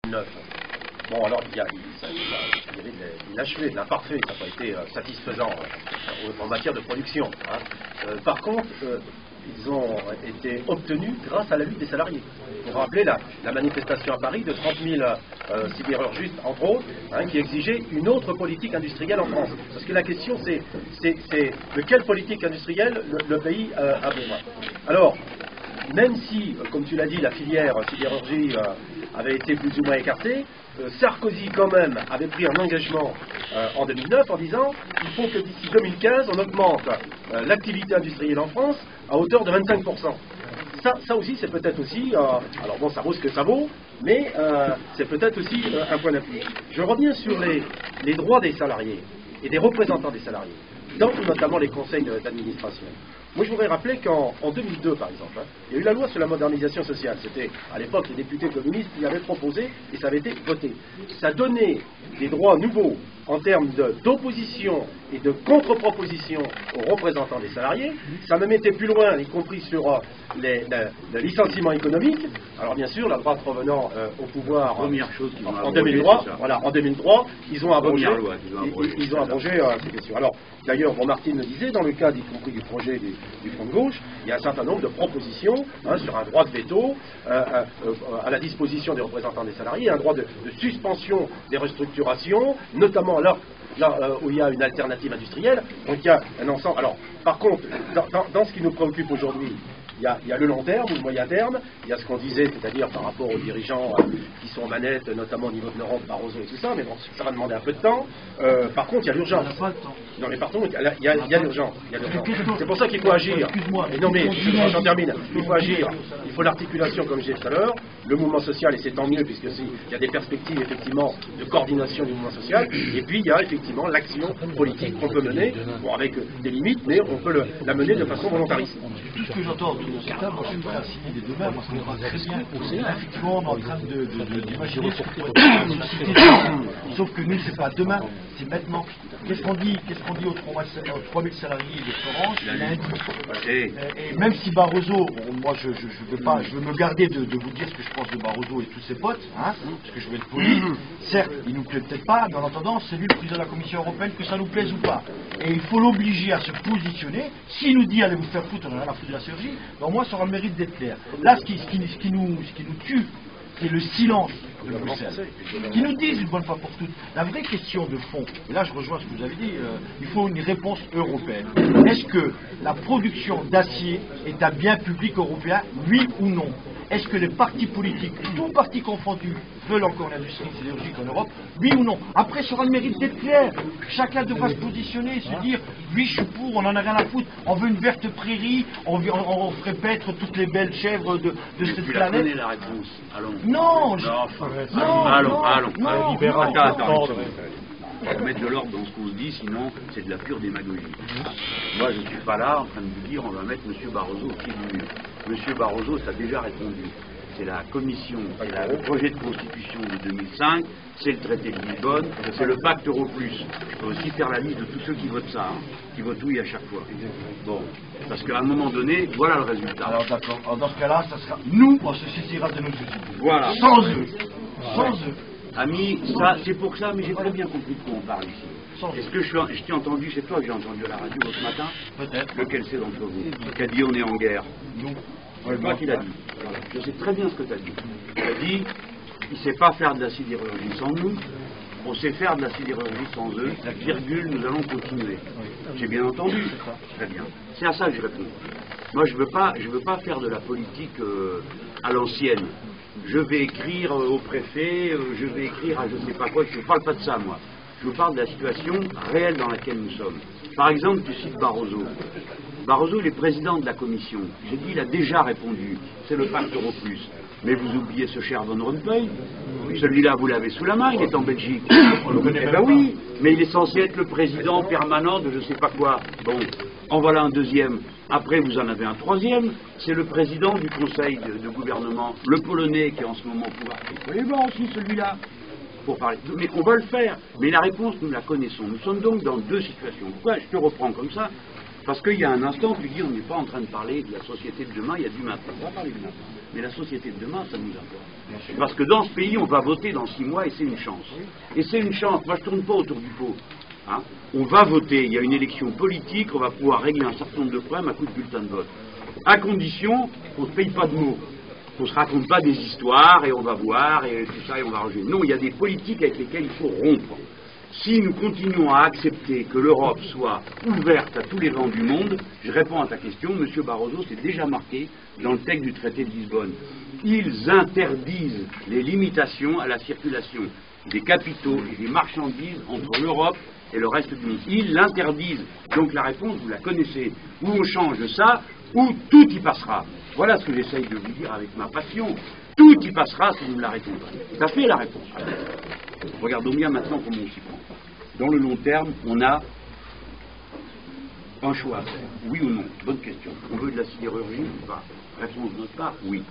Bon, alors, il y avait de l'inachevé, de l'imparfait, ça n'a pas été satisfaisant en matière de production. Hein. Par contre, ils ont été obtenus grâce à la lutte des salariés. Vous vous rappelez la manifestation à Paris de 30 000 sidérurgistes, entre autres, qui exigeaient une autre politique industrielle en France. Parce que la question, c'est de quelle politique industrielle le pays a besoin. Alors, même si, comme tu l'as dit, la filière sidérurgie avait été plus ou moins écartée, Sarkozy quand même avait pris un engagement en 2009 en disant il faut que d'ici 2015 on augmente l'activité industrielle en France à hauteur de 25%. Ça aussi c'est peut-être aussi, alors bon ça vaut ce que ça vaut, mais c'est peut-être aussi un point d'appui. Je reviens sur les droits des salariés et des représentants des salariés, dans notamment les conseils d'administration. Moi, je voudrais rappeler qu'en 2002, par exemple, il y a eu la loi sur la modernisation sociale. C'était, à l'époque, les députés communistes qui l'avaient proposé et ça avait été voté. Ça donnait des droits nouveaux en termes d'opposition et de contre-proposition aux représentants des salariés. Ça me mettait plus loin, y compris sur le licenciement économique. Alors, bien sûr, la droite revenant au pouvoir
première chose
en 2003, voilà, en 2003, ils ont abrogé ces questions. Alors, d'ailleurs, Martine le disait, dans le cadre, y compris du projet du Front de gauche, il y a un certain nombre de propositions sur un droit de veto à la disposition des représentants des salariés, un droit de suspension des restructurations, notamment là où il y a une alternative industrielle. Donc il y a un ensemble. Alors, par contre, dans ce qui nous préoccupe aujourd'hui, il y a le long terme ou le moyen terme, il y a ce qu'on disait, c'est-à-dire par rapport aux dirigeants qui sont aux manettes, notamment au niveau de l'Europe, Barroso et tout ça, mais bon, ça va demander un peu de temps. Par contre, il y a l'urgence. Non, mais par contre, il y a l'urgence. C'est pour ça qu'il faut agir.
Excuse-moi.
Non, mais j'en termine. Il faut agir. Il faut l'articulation, comme je disais tout à l'heure, le mouvement social, et c'est tant mieux, puisque il y a des perspectives, effectivement, de coordination du mouvement social, et puis il y a effectivement l'action politique qu'on peut mener, bon, avec des limites, mais on peut la mener de façon volontariste.
Tout ce que j'entends autour de cette table, moi je suis pas signé dès demain, parce qu'on va très bien. Effectivement, on est en train d'imaginer ce qui pourrait être une société demain. Sauf que nous, c'est pas demain, c'est maintenant. Qu'est-ce qu'on dit aux 3000 salariés de Florence lundi? Et même si Barroso, moi je veux me garder de vous dire ce que je pense de Barroso et tous ses potes, parce que je vais être poli. Certes, il nous plaît peut-être pas, mais en attendant, c'est lui le président de la Commission européenne, que ça nous plaise ou pas. Et il faut l'obliger à se positionner. S'il nous dit allez vous faire foutre, on a rien à foutre de la chirurgie, donc moi ça aura le mérite d'être clair. Là, ce qui nous tue, c'est le silence de Bruxelles. Qui nous disent une bonne fois pour toutes. La vraie question de fond, et là je rejoins ce que vous avez dit, il faut une réponse européenne. Est-ce que la production d'acier est un bien public européen, oui ou non? Est-ce que les partis politiques, tous partis confondus, veulent encore l'industrie sidérurgique en Europe, oui ou non? Après, ça aura le mérite d'être clair. Chacun devra se positionner et se dire, oui, je suis pour, on en a rien à foutre, on veut une verte prairie, on ferait paître toutes les belles chèvres de cette planète.
Tu la réponse. Allons.
Non,
allons.
Attends.
Il faut mettre de l'ordre dans ce qu'on se dit, sinon c'est de la pure démagogie. Moi, je ne suis pas là en train de vous dire on va mettre M. Barroso au pied du mur. M. Barroso, ça a déjà répondu. C'est la commission, c'est le projet de constitution de 2005, c'est le traité de Lisbonne, c'est le pacte Euro+. Je peux aussi faire la liste de tous ceux qui votent ça, qui votent oui à chaque fois. Bon, parce qu'à un moment donné, voilà le résultat.
Alors d'accord, alors dans ce cas-là, ça sera nous, on se saisira de nos soucis.
Voilà.
Sans eux. Sans eux.
Amis, ça, c'est pour ça, mais j'ai très bien compris de quoi on parle ici. Est-ce que je t'ai entendu, c'est toi que j'ai entendu à la radio ce matin?
Peut-être.
Lequel c'est d'entre vous qui a dit on est en guerre?
Nous.
C'est toi qui l'as dit. Je sais très bien ce que tu as dit. Tu as dit, il ne sait pas faire de la sidérurgie sans nous, on sait faire de la sidérurgie sans eux, la virgule, nous allons continuer. J'ai bien entendu. Très bien. C'est à ça que je réponds. Moi, je veux pas faire de la politique à l'ancienne. Je vais écrire au préfet, je vais écrire à je ne sais pas quoi, je ne parle pas de ça, moi. Je vous parle de la situation réelle dans laquelle nous sommes. Par exemple, tu cites Barroso. Barroso, il est président de la Commission. J'ai dit, il a déjà répondu. C'est le pacte Euro+. Mais vous oubliez ce cher Van Rompuy. Celui-là, vous l'avez sous la main, il est en Belgique. Eh ben oui, mais il est censé être le président permanent de je ne sais pas quoi. Bon, en voilà un deuxième. Après, vous en avez un troisième, c'est le président du conseil de gouvernement, le Polonais qui est en ce moment au pouvoir. Vous pouvez voir aussi celui-là, pour parler. Mais on va le faire. Mais la réponse, nous la connaissons. Nous sommes donc dans deux situations. Pourquoi je te reprends comme ça? Parce qu'il y a un instant, tu dis, on n'est pas en train de parler de la société de demain, il y a du maintenant. On va parler du maintenant. Mais la société de demain, ça nous importe. Parce que dans ce pays, on va voter dans 6 mois et c'est une chance. Et c'est une chance. Moi, je ne tourne pas autour du pot. On va voter, il y a une élection politique, on va pouvoir régler un certain nombre de problèmes à coup de bulletin de vote. à condition qu'on ne se paye pas de mots, qu'on ne se raconte pas des histoires et on va voir et tout ça et on va ranger. Non, il y a des politiques avec lesquelles il faut rompre. Si nous continuons à accepter que l'Europe soit ouverte à tous les vents du monde, je réponds à ta question, M. Barroso, c'est déjà marqué dans le texte du traité de Lisbonne. Ils interdisent les limitations à la circulation des capitaux et des marchandises entre l'Europe et le reste du monde. Ils l'interdisent. Donc la réponse, vous la connaissez. Ou on change ça, ou tout y passera. Voilà ce que j'essaye de vous dire avec ma passion. Tout y passera si vous me la répondez. Ça fait la réponse. Regardons bien maintenant comment on s'y prend. Dans le long terme, on a un choix à faire. Oui ou non? Bonne question. On veut de la sidérurgie ou pas? Réponse de notre part, oui.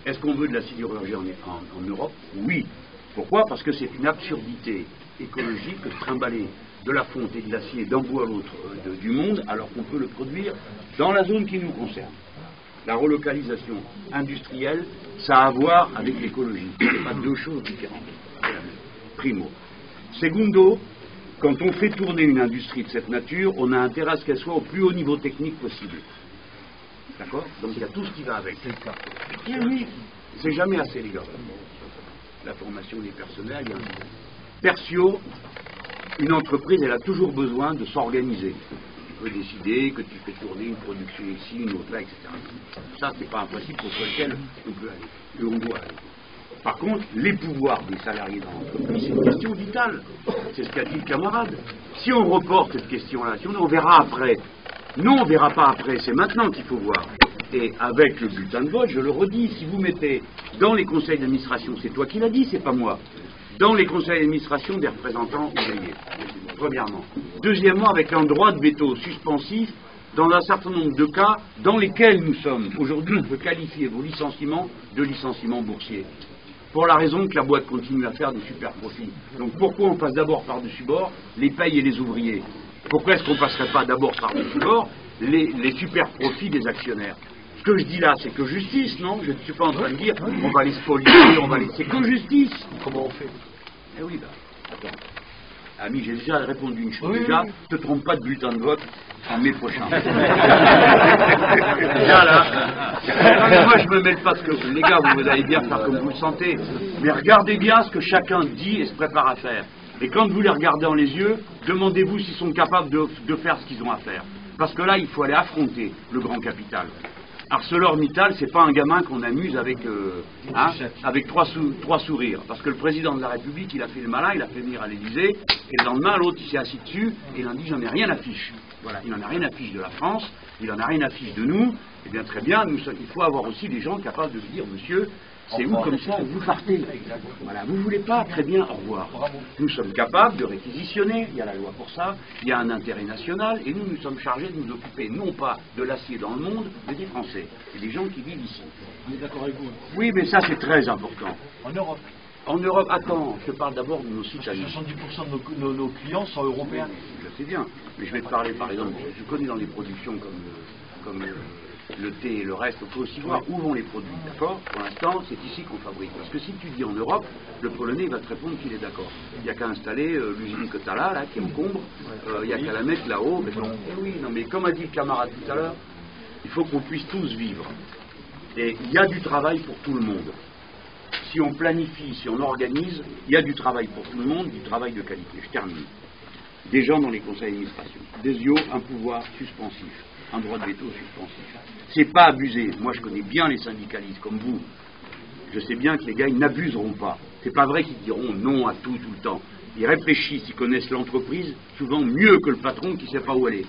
Est-ce qu'on veut de la sidérurgie en Europe? Oui. Pourquoi? Parce que c'est une absurdité écologique que de trimballer de la fonte et de l'acier d'un bout à l'autre du monde, alors qu'on peut le produire dans la zone qui nous concerne. La relocalisation industrielle, ça a à voir avec l'écologie. Ce n'est pas deux choses différentes. Primo. Secondo, quand on fait tourner une industrie de cette nature, on a intérêt à ce qu'elle soit au plus haut niveau technique possible. D'accord? Donc il y a tout ce qui va avec. C'est le cas. Et oui, c'est jamais assez, les gars. La formation des personnels, il y a un... Tertio, une entreprise, elle a toujours besoin de s'organiser. Tu peux décider que tu fais tourner une production ici, une autre là, etc. Ça, c'est pas un principe pour lequel on peut aller, et on doit aller. Par contre, les pouvoirs des salariés dans l'entreprise, c'est une question vitale. C'est ce qu'a dit le camarade. Si on reporte cette question-là, si on verra après. Non, on ne verra pas après, c'est maintenant qu'il faut voir. Et avec le bulletin de vote, je le redis, si vous mettez dans les conseils d'administration, c'est toi qui l'as dit, c'est pas moi, dans les conseils d'administration des représentants ouvriers, premièrement. Deuxièmement, avec un droit de veto suspensif dans un certain nombre de cas dans lesquels nous sommes. Aujourd'hui, on peut qualifier vos licenciements de licenciements boursiers. Pour la raison que la boîte continue à faire des super profits. Donc pourquoi on passe d'abord par-dessus bord les payes et les ouvriers? Pourquoi est-ce qu'on ne passerait pas d'abord par-dessus bord les super profits des actionnaires? Ce que je dis là, c'est que justice, non? Je ne suis pas en train de dire on va les spolier, on va les... C'est que justice. Comment on fait? Eh oui, bah, attends. Ami, j'ai déjà répondu une chose. Déjà, ne te trompe pas de bulletin de vote en mai prochain. Déjà là, moi je me mêle pas ce que... Les gars, vous allez bien faire comme vous le sentez. Mais regardez bien ce que chacun dit et se prépare à faire. Et quand vous les regardez dans les yeux, demandez-vous s'ils sont capables de faire ce qu'ils ont à faire. Parce que là, il faut aller affronter le grand capital. ArcelorMittal, c'est pas un gamin qu'on amuse avec, avec trois sourires. Parce que le président de la République, il a fait le malin, il a fait venir à l'Élysée, et le lendemain, l'autre, il s'est assis dessus, et il en dit, j'en ai rien à fiche. Voilà, il n'en a rien à fiche de la France, il en a rien à fiche de nous. Eh bien, très bien, il faut avoir aussi des gens capables de lui dire, monsieur, c'est où comme ça, vous partez. Voilà, vous ne voulez pas, très bien, au revoir. Nous sommes capables de réquisitionner, il y a la loi pour ça, il y a un intérêt national, et nous sommes chargés de nous occuper non pas de l'acier dans le monde, mais des Français, et des gens qui vivent ici.
On est d'accord avec vous?
Oui, mais ça c'est très important.
En Europe?
En Europe, attends, je te parle d'abord de nos citoyens.
70% de nos clients sont européens.
Je sais bien, mais je vais te parler par exemple, je connais dans les productions comme le thé et le reste, il faut aussi voir où vont les produits, d'accord? Pour l'instant, c'est ici qu'on fabrique. Parce que si tu dis en Europe, le Polonais va te répondre qu'il est d'accord. Il n'y a qu'à installer l'usine que tu as là, qui encombre, il n'y a qu'à la mettre là-haut. Mais bon, oui, non, mais comme a dit le camarade tout à l'heure, il faut qu'on puisse tous vivre. Et il y a du travail pour tout le monde. Si on planifie, si on organise, il y a du travail pour tout le monde, du travail de qualité. Je termine. Des gens dans les conseils d'administration. Des yeux, un pouvoir suspensif. Un droit de veto suspensif. C'est pas abusé. Moi, je connais bien les syndicalistes, comme vous. Je sais bien que les gars, ils n'abuseront pas. C'est pas vrai qu'ils diront non à tout le temps. Ils réfléchissent, ils connaissent l'entreprise, souvent mieux que le patron qui ne sait pas où aller.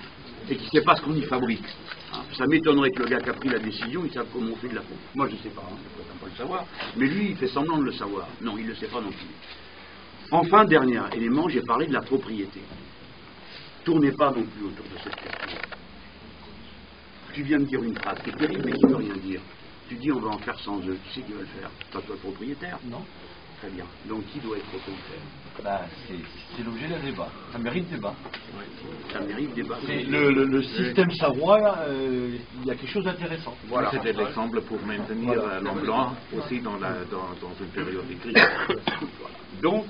Et qui ne sait pas ce qu'on y fabrique. Hein, ça m'étonnerait que le gars qui a pris la décision, il sache comment on fait de la faute. Moi, je ne sais pas, je ne peux pas le savoir. Mais lui, il fait semblant de le savoir. Non, il ne le sait pas non plus. Enfin, dernier élément, j'ai parlé de la propriété. Tournez pas non plus autour de cette question. Tu viens de dire une phrase qui est terrible mais qui ne veut rien dire. Tu dis on va en faire sans eux. Qui c'est qui va le faire? Pas toi le propriétaire?
Non.
Très bien. Donc qui doit être propriétaire?
Bah, c'est l'objet d'un débat. Ça mérite débat.
Ouais, ça mérite débat.
Le système savoie, là, il y a quelque chose d'intéressant.
Voilà. C'était l'exemple pour maintenir l'emploi aussi dans une période de crise.
Voilà. Donc,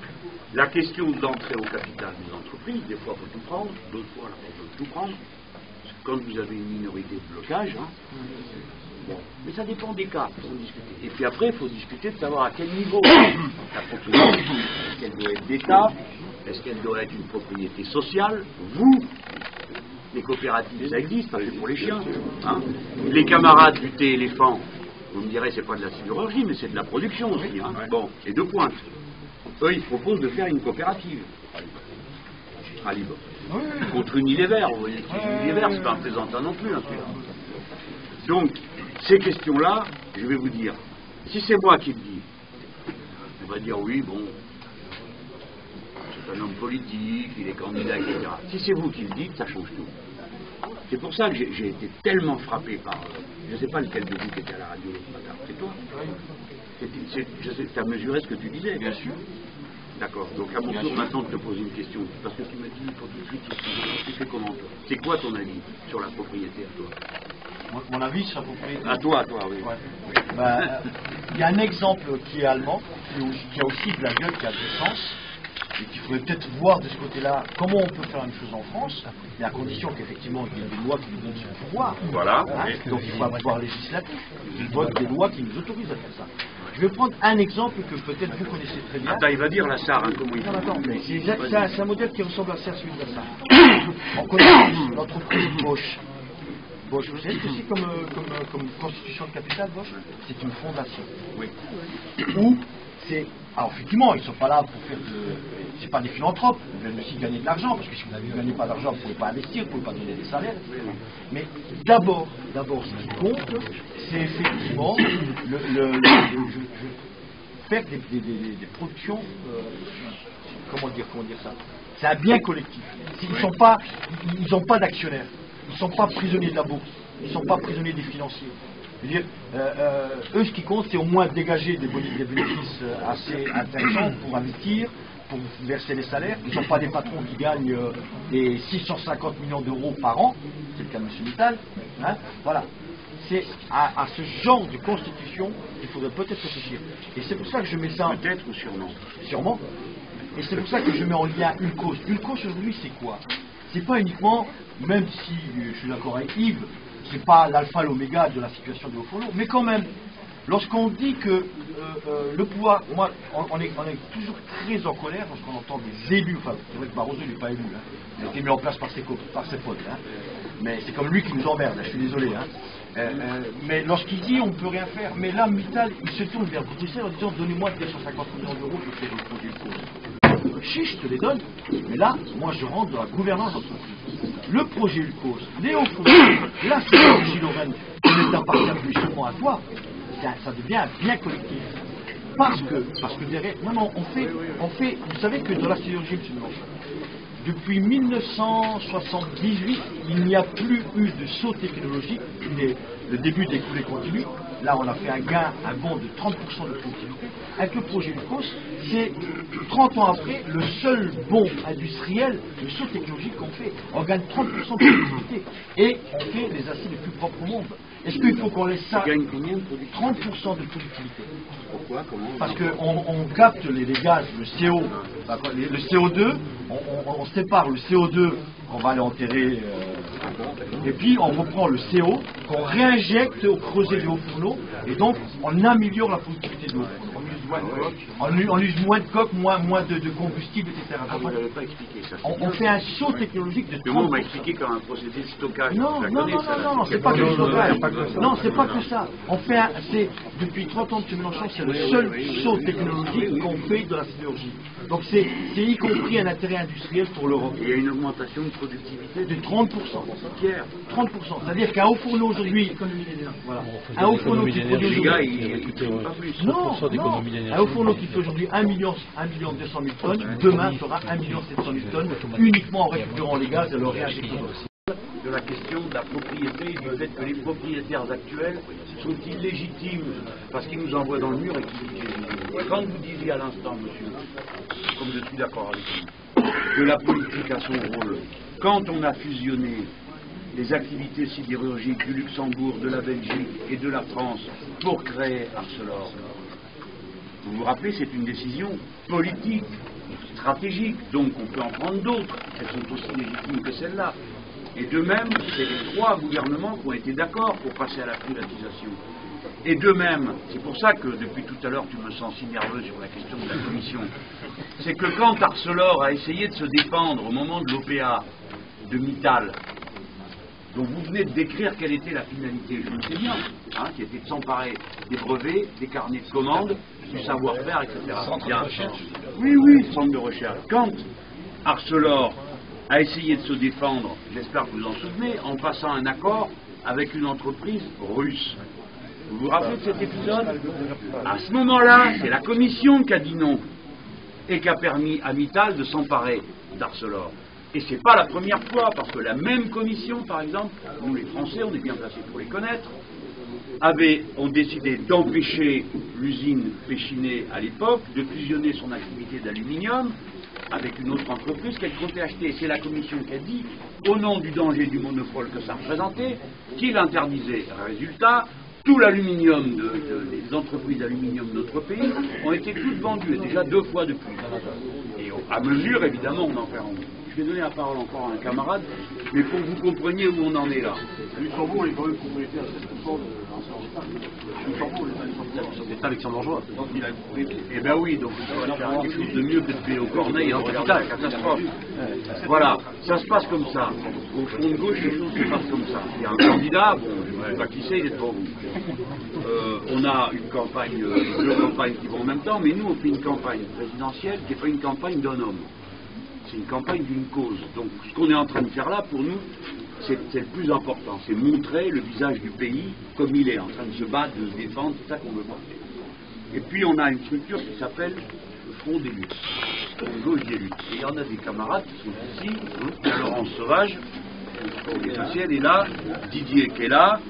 la question d'entrée au capital des entreprises, des fois il faut tout prendre, d'autres fois il faut tout prendre. quand vous avez une minorité de blocage, hein, bon, mais ça dépend des cas, il faut discuter. Et puis après, il faut discuter de savoir à quel niveau la propriété, est-ce qu'elle doit être d'État, est-ce qu'elle doit être une propriété sociale, vous, les coopératives, ça existe, c'est pour les chiens. Hein. Les camarades du thé éléphant, vous me direz, c'est pas de la sidérurgie, mais c'est de la production aussi. Hein. Bon, et de pointe. Eux, ils proposent de faire une coopérative à Libre. Contre Unilever, vous voyez, Unilever, c'est pas un plaisantin non plus. Hein, donc, ces questions-là, je vais vous dire, si c'est moi qui le dis, on va dire oui, bon, c'est un homme politique, il est candidat, etc. Si c'est vous qui le dites, ça change tout. C'est pour ça que j'ai été tellement frappé par... je ne sais pas lequel de vous qui était à la radio ce matin. C'est toi? Je sais que tu as mesuré ce que tu disais. Bien sûr. D'accord. Donc à mon tour maintenant de te poser une question. Parce que tu m'as dit, il faut tout de suite, tu fais comment toi? C'est quoi ton avis sur la propriété à toi?
Mon avis sur la propriété?
À toi, oui.
Ouais. Bah, y a un exemple qui est allemand, qui a aussi de la gueule, qui a du sens. Et qu'il faudrait peut-être voir de ce côté-là comment on peut faire une chose en France, mais à condition qu'effectivement il y ait des lois qui nous donnent ce pouvoir.
Voilà.
Hein, donc il faut un pouvoir législatif. Il vote des lois qui nous autorisent à faire ça. Je vais prendre un exemple que peut-être vous connaissez très bien.
Attends, il va dire la SAR, hein, comment il
Non, attends, mais c'est un modèle qui ressemble à celui de la SAR. On connaît l'entreprise Bosch. Bosch, vous savez ce que c'est comme constitution de capital, Bosch? C'est une fondation.
Oui.
Où c'est... Alors effectivement, ils ne sont pas là pour faire de... C'est pas des philanthropes, ils veulent aussi gagner de l'argent, parce que si vous ne gagnez pas d'argent, vous ne pouvez pas investir, vous ne pouvez pas donner des salaires. Mais d'abord, ce qui compte, c'est effectivement faire des productions, comment dire ça? C'est un bien collectif. Ils n'ont pas d'actionnaires, ils ne sont pas prisonniers de la bourse, ils ne sont pas prisonniers des financiers. Je veux dire, eux, ce qui compte, c'est au moins dégager des bénéfices assez intéressants pour investir, pour verser les salaires. Ils ne sont pas des patrons qui gagnent des 650 millions d'euros par an, c'est le cas de M. Mittal. Hein, voilà. C'est à ce genre de constitution qu'il faudrait peut-être réfléchir. Et c'est pour ça que je mets ça...
Peut-être ou sûrement?
Sûrement. Et c'est pour ça que je mets en lien une cause. Une cause aujourd'hui, c'est quoi? C'est pas uniquement, même si je suis d'accord avec Yves, c'est pas l'alpha et l'oméga de la situation de Haut-Fourneau, mais quand même, lorsqu'on dit que le pouvoir, moi, on est toujours très en colère lorsqu'on entend des élus, enfin, c'est vrai que Barroso n'est pas élu, hein, il a été mis en place par ses potes, hein, mais c'est comme lui qui nous emmerde, je suis désolé, hein. Mais lorsqu'il dit on ne peut rien faire, mais là, Mittal, il se tourne vers Bruxelles en disant donnez-moi 250 millions d'euros pour faire le projet de cause. Chiche, je te les donne, mais là, moi je rentre dans la gouvernance d'entreprise. Le projet ULCOS, Léo Fourneau, la sidérurgie Lorraine, qui ne t'appartient plus seulement à toi, ça devient un bien collectif. Parce que derrière, non, on fait, vous savez que dans la sidérurgie, M. Mélenchon, depuis 1978, il n'y a plus eu de saut technologique, le début des coulées continues. Là, on a fait un bond de 30% de productivité. Avec le projet ULCOS, c'est 30 ans après le seul bond industriel, le saut technologique qu'on fait. On gagne 30% de productivité et on fait les aciers les plus propres au monde. Est-ce qu'il faut qu'on laisse ça?
On gagne combien de productivité?
30% de productivité.
Pourquoi? Comment?
Parce qu'on capte les gaz, le CO, le CO2, on sépare le CO2 qu'on va aller enterrer, et puis on reprend le CO qu'on réinjecte au creuset du Haut-Fourneau, et donc on améliore la productivité du Haut-Fourneau. On use moins de coque, moins de combustible, etc.
Ah, vous n'avez pas expliqué ça.
On fait un saut technologique de 30%.
Moi, on m'a expliqué comme un procédé de stockage.
Non, c'est pas que le stockage. Non, c'est pas que ça. Depuis 30 ans de M. Mélenchon, c'est le seul saut technologique qu'on fait de la sidérurgie. Donc c'est y compris un intérêt industriel pour l'Europe.
Il y a une augmentation de productivité
de 30%.
Pierre.
30%. C'est-à-dire qu'un Haut-Fourneau aujourd'hui, voilà, un Haut-Fourneau qui produit aujourd'hui... Non, un Haut-Fourneau qui fait aujourd'hui 1 200 000 tonnes, demain fera 1 700 000 tonnes, uniquement en récupérant les gaz et leur réinjectant.
De la question de la propriété et du fait que les propriétaires actuels sont illégitimes parce qu'ils nous envoient dans le mur et qu'ils sont illégitimes. Quand vous disiez à l'instant, monsieur, comme je suis d'accord avec vous, que la politique a son rôle, quand on a fusionné les activités sidérurgiques du Luxembourg, de la Belgique et de la France pour créer Arcelor, vous vous rappelez, c'est une décision politique, stratégique, donc on peut en prendre d'autres, elles sont aussi légitimes que celle-là. Et de même, c'est les 3 gouvernements qui ont été d'accord pour passer à la privatisation. Et de même, c'est pour ça que depuis tout à l'heure tu me sens si nerveux sur la question de la commission, c'est que quand Arcelor a essayé de se défendre au moment de l'OPA de Mittal, dont vous venez de décrire quelle était la finalité, je le sais bien, qui était de s'emparer des brevets, des carnets de commandes, du savoir-faire, etc.
Centre de recherche.
Oui, centre de recherche. Quand Arcelor a essayé de se défendre, j'espère que vous en souvenez, en passant un accord avec une entreprise russe. Vous vous rappelez de cet épisode? À ce moment-là, c'est la commission qui a dit non et qui a permis à Mittal de s'emparer d'Arcelor. Et c'est pas la première fois, parce que la même commission, par exemple, nous les Français, on est bien placés pour les connaître, ont décidé d'empêcher l'usine Péchinet à l'époque de fusionner son activité d'aluminium avec une autre entreprise qu'elle comptait acheter. Et c'est la commission qui a dit, au nom du danger du monopole que ça représentait, qu'il interdisait. Résultat, tout l'aluminium des entreprises d'aluminium de notre pays ont été toutes vendues, et déjà 2 fois depuis. Et à mesure, évidemment, on en fait en. Je vais donner la parole encore à un camarade, mais pour que vous compreniez où on en est là.
Luxembourg est quand même propriété à 7% de l'ancien Luxembourg, l'État luxembourgeois. Donc il a une propriété.
Eh bien oui, donc il va faire quelque chose de mieux que de payer au Corneille et en regarder la catastrophe. Voilà, ça se passe comme ça. Au front de gauche, les choses se passent comme ça. Il y a un candidat, bon, je ne sais pas qui c'est, il est devant vous. On a une campagne, 2 campagnes qui vont en même temps, mais nous on fait une campagne présidentielle qui n'est pas une campagne d'un homme. C'est une campagne d'une cause. Donc ce qu'on est en train de faire là, pour nous, c'est le plus important. C'est montrer le visage du pays comme il est, en train de se battre, de se défendre, c'est ça qu'on veut porter. Et puis on a une structure qui s'appelle le Front des luttes, le Front de gauche des luttes. Et il y en a des camarades qui sont ici, il y a Laurence Sauvage, l'essentiel est là, Didier qui est là,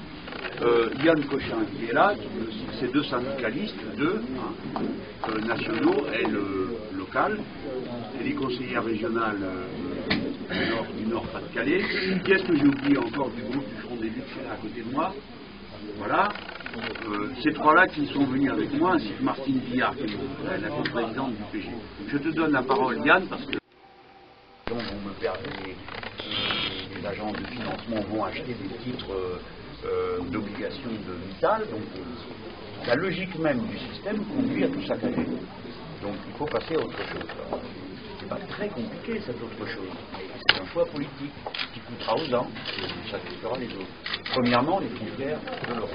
Yann Cochin qui est là, c'est 2 syndicalistes, 2 nationaux, elle locale, et les conseillères régionales du Nord Pas-de-Calais. Qu'est-ce que j'ai oublié encore du groupe du Front des luttes qui est là à côté de moi? Voilà. Ces 3-là qui sont venus avec moi, ainsi que Martine Villard, qui est la coprésidente du PG. Je te donne la parole, Yann, parce que les agences de financement vont acheter des titres d'obligation de Mittal. Donc la logique même du système conduit à tout saccager. Donc il faut passer à autre chose. C'est pas très compliqué cette autre chose. C'est un choix politique qui coûtera aux uns et ça coûtera les autres. Premièrement, les frontières de l'Europe.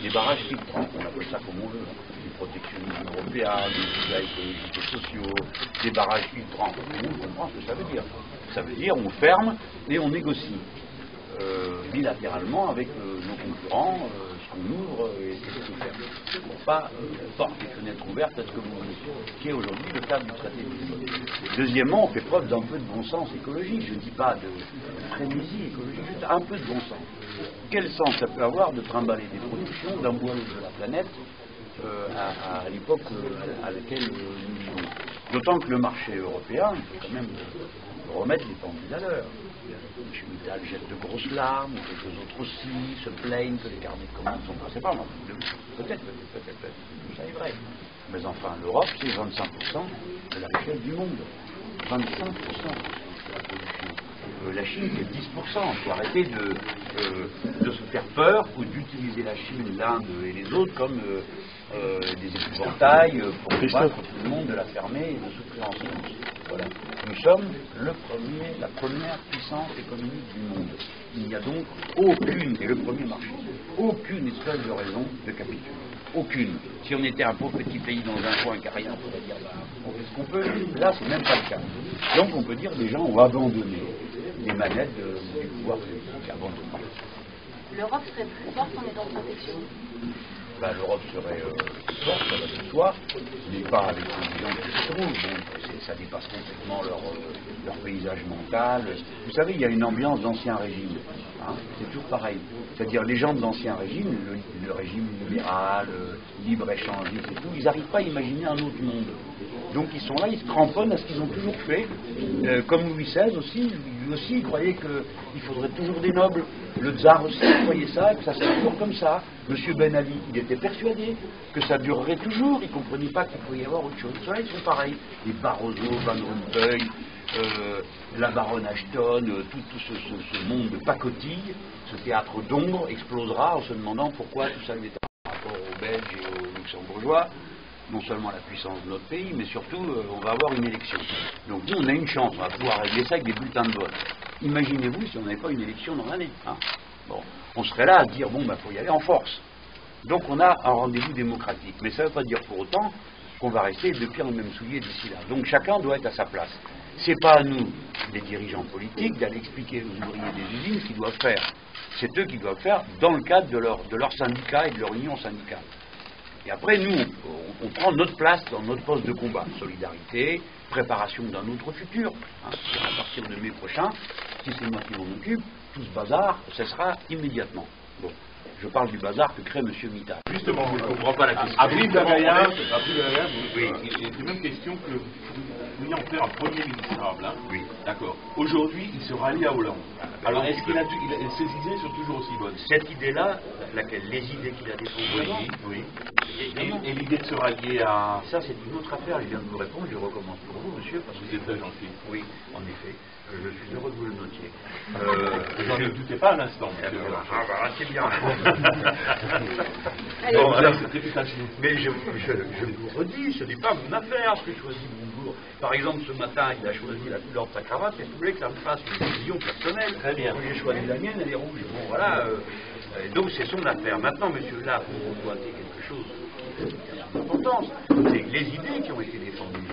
Les barrages filtrants, on appelle ça comme on veut. Du protectionnisme européen, des visas écologiques et sociaux, des barrages filtrants. On comprend ce que ça veut dire. Ça veut dire on ferme et on négocie. Bilatéralement avec nos concurrents, ce qu'on ouvre et ce qu'on ferme. Pour pas porter les fenêtres ouvertes à ce que vous voulez, qui est aujourd'hui le cadre du traité de Lisbonne. Deuxièmement, on fait preuve d'un peu de bon sens écologique. Je ne dis pas de frénésie écologique, juste un peu de bon sens. Quel sens ça peut avoir de trimballer des productions d'un bout à l'autre de la planète à l'époque à laquelle nous vivons? D'autant que le marché européen, il faut quand même remettre les pendules à l'heure. Mittal jette de grosses larmes, ou quelques autres aussi, se plaignent que les carnets de commandes sont passés par moi. Peut-être, ça est vrai. Mais enfin, l'Europe, c'est 25% de la richesse du monde. 25% de la production. La Chine, c'est 10%. Il faut arrêter de se faire peur ou d'utiliser la Chine, l'Inde et les autres comme des épouvantails pour combattre tout le monde, de la fermer et de souffrir en silence. Voilà. Nous sommes la première puissance économique du monde. Il n'y a donc aucune, et le premier marché, aucune espèce de raison de capituler. Aucune. Si on était un pauvre petit pays dans un coin qui n'a rien, on pourrait dire on fait ce qu'on peut. Là, c'est même pas le cas. Donc on peut dire que les gens ont abandonné les manettes du pouvoir politique, abandonné.
L'Europe serait plus forte en étant protectionniste.
L'Europe serait forte avec ce soir, mais pas avec les gens qui se trouvent. Donc, ça dépasse complètement leur paysage mental. Vous savez, il y a une ambiance d'ancien régime. Hein, c'est toujours pareil. C'est-à-dire les gens de l'ancien régime, le régime libéral, libre-échangiste et tout, ils n'arrivent pas à imaginer un autre monde. Donc ils sont là, ils se cramponnent à ce qu'ils ont toujours fait. Comme Louis XVI aussi, lui aussi, il croyait qu'il faudrait toujours des nobles. Le tsar aussi croyait ça, que ça serait toujours comme ça. Monsieur Ben Ali, il était persuadé que ça durerait toujours, il ne comprenait pas qu'il pouvait y avoir autre chose. Ceux-là, ils sont pareils. Les Barroso, Van Rompuy, la baronne Ashton, tout ce monde de pacotille, ce théâtre d'ombre explosera en se demandant pourquoi tout ça est par rapport aux Belges et aux Luxembourgeois, non seulement la puissance de notre pays, mais surtout on va avoir une élection. Donc nous on a une chance, on va pouvoir régler ça avec des bulletins de vote. Imaginez-vous si on n'avait pas une élection dans l'année. Hein. Bon, on serait là à dire bon ben faut y aller en force. Donc on a un rendez-vous démocratique, mais ça ne veut pas dire pour autant qu'on va rester deux pieds dans le même soulier d'ici là. Donc chacun doit être à sa place. C'est pas à nous, les dirigeants politiques, d'aller expliquer aux ouvriers des usines ce qu'ils doivent faire. C'est eux qui doivent faire dans le cadre de leur syndicat et de leur union syndicale. Et après, nous, on prend notre place dans notre poste de combat. Solidarité, préparation d'un autre futur. Hein. À partir de mai prochain, si c'est moi qui m'en occupe, tout ce bazar cessera immédiatement. Bon. Je parle du bazar que crée M. Mittal.
Justement, je ne comprends pas la question. Brive Lagaillard, c'est la même question que vous veniez en faire un premier ministrable. Hein.
Oui.
D'accord. Aujourd'hui, il se rallie à Hollande. Alors, est-ce qu'il ses idées sont toujours aussi bonnes?
Cette idée-là, laquelle les idées qu'il a défendues,
oui. Et l'idée de se rallier à...
Ça, c'est une autre affaire. Je viens de vous répondre. Je recommence pour vous, monsieur. Parce que
vous êtes très gentil.
Oui, en effet. Je suis heureux que vous le notiez.
J'en ne doutais pas un instant.
C'est bien.
Bon, alors, c'était plus facile.
Mais je vous redis, ce n'est pas mon affaire ce que choisit Montebourg. Par exemple, ce matin, il a choisi la couleur de sa cravate et vous voulez que ça me fasse une décision personnelle.
Très bien.
J'ai choisi la mienne, elle est rouge. Bon, voilà. Donc c'est son affaire. Maintenant, monsieur, là, vous pointez quelque chose qui a d'importance. C'est les idées qui ont été défendues.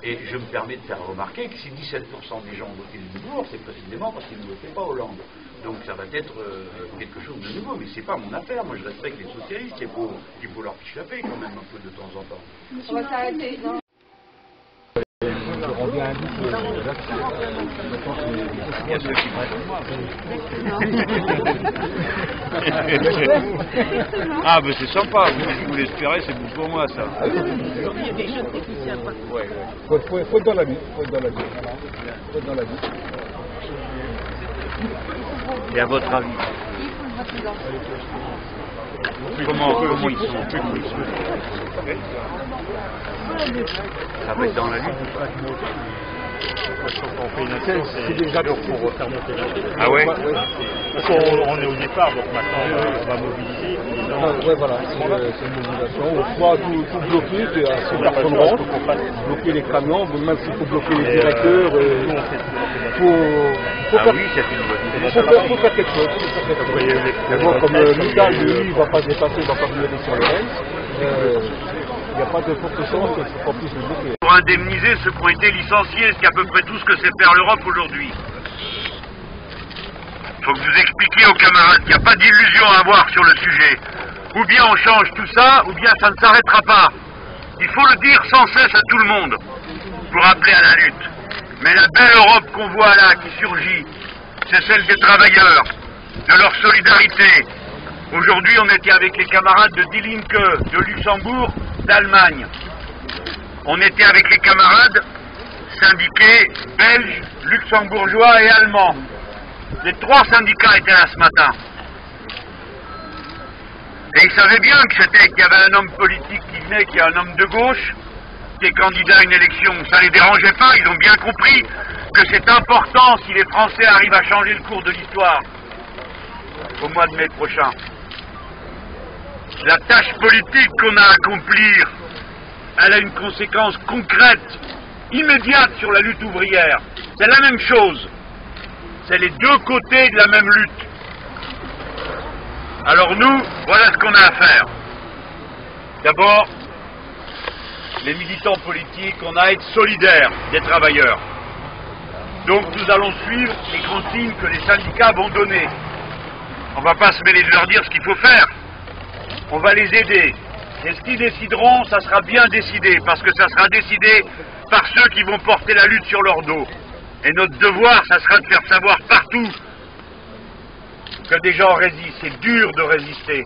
Et je me permets de faire remarquer que si 17% des gens ont voté Montebourg, c'est précisément parce qu'ils ne votaient pas Hollande. Donc ça va être quelque chose de nouveau, mais c'est pas mon affaire. Moi je respecte les socialistes, il faut leur ficher la paix quand même un peu de temps en temps.
On va s'arrêter.
Ah, ben c'est sympa, vous l'espérez, c'est bon pour moi ça.
Il y a des jeunes techniciens.
Faut être dans la vie. Faut être dans la vie.
Et à votre avis, comment ils sont? Ça va être dans la lutte.
C'est déjà pour refaire monter la lutte.
Ah ouais?
Parce qu'on est au départ, donc maintenant on va mobiliser.
Ouais, voilà, c'est une mobilisation. Soit tout bloquer, c'est assez personne rentre, bloquer les camions, même s'il faut bloquer les directeurs, faut faire quelque chose. Mais bon, comme Mittal, lui, il ne va pas se dépasser, il ne va pas venir sur le reste. Il n'y a pas de forte chance qu'on puisse le bloquer.
Pour indemniser ceux qui ont été licenciés, ce qui est à peu près tout ce que sait faire l'Europe aujourd'hui. Il faut que vous expliquiez aux camarades qu'il n'y a pas d'illusion à avoir sur le sujet. Ou bien on change tout ça, ou bien ça ne s'arrêtera pas. Il faut le dire sans cesse à tout le monde, pour appeler à la lutte. Mais la belle Europe qu'on voit là, qui surgit, c'est celle des travailleurs, de leur solidarité. Aujourd'hui, on était avec les camarades de Die Linke, de Luxembourg, d'Allemagne. On était avec les camarades syndiqués belges, luxembourgeois et allemands. Les trois syndicats étaient là ce matin. Et ils savaient bien qu'il y avait un homme politique qui venait, qui est un homme de gauche, qui est candidat à une élection. Ça les dérangeait pas, ils ont bien compris que c'est important si les Français arrivent à changer le cours de l'histoire au mois de mai prochain. La tâche politique qu'on a à accomplir, elle a une conséquence concrète, immédiate sur la lutte ouvrière. C'est la même chose. C'est les deux côtés de la même lutte. Alors nous, voilà ce qu'on a à faire. D'abord, les militants politiques, on a à être solidaires des travailleurs. Donc nous allons suivre les consignes que les syndicats vont donner. On ne va pas se mêler de leur dire ce qu'il faut faire. On va les aider. Et ce qu'ils décideront, ça sera bien décidé, parce que ça sera décidé par ceux qui vont porter la lutte sur leur dos. Et notre devoir, ça sera de faire savoir partout que des gens résistent. C'est dur de résister.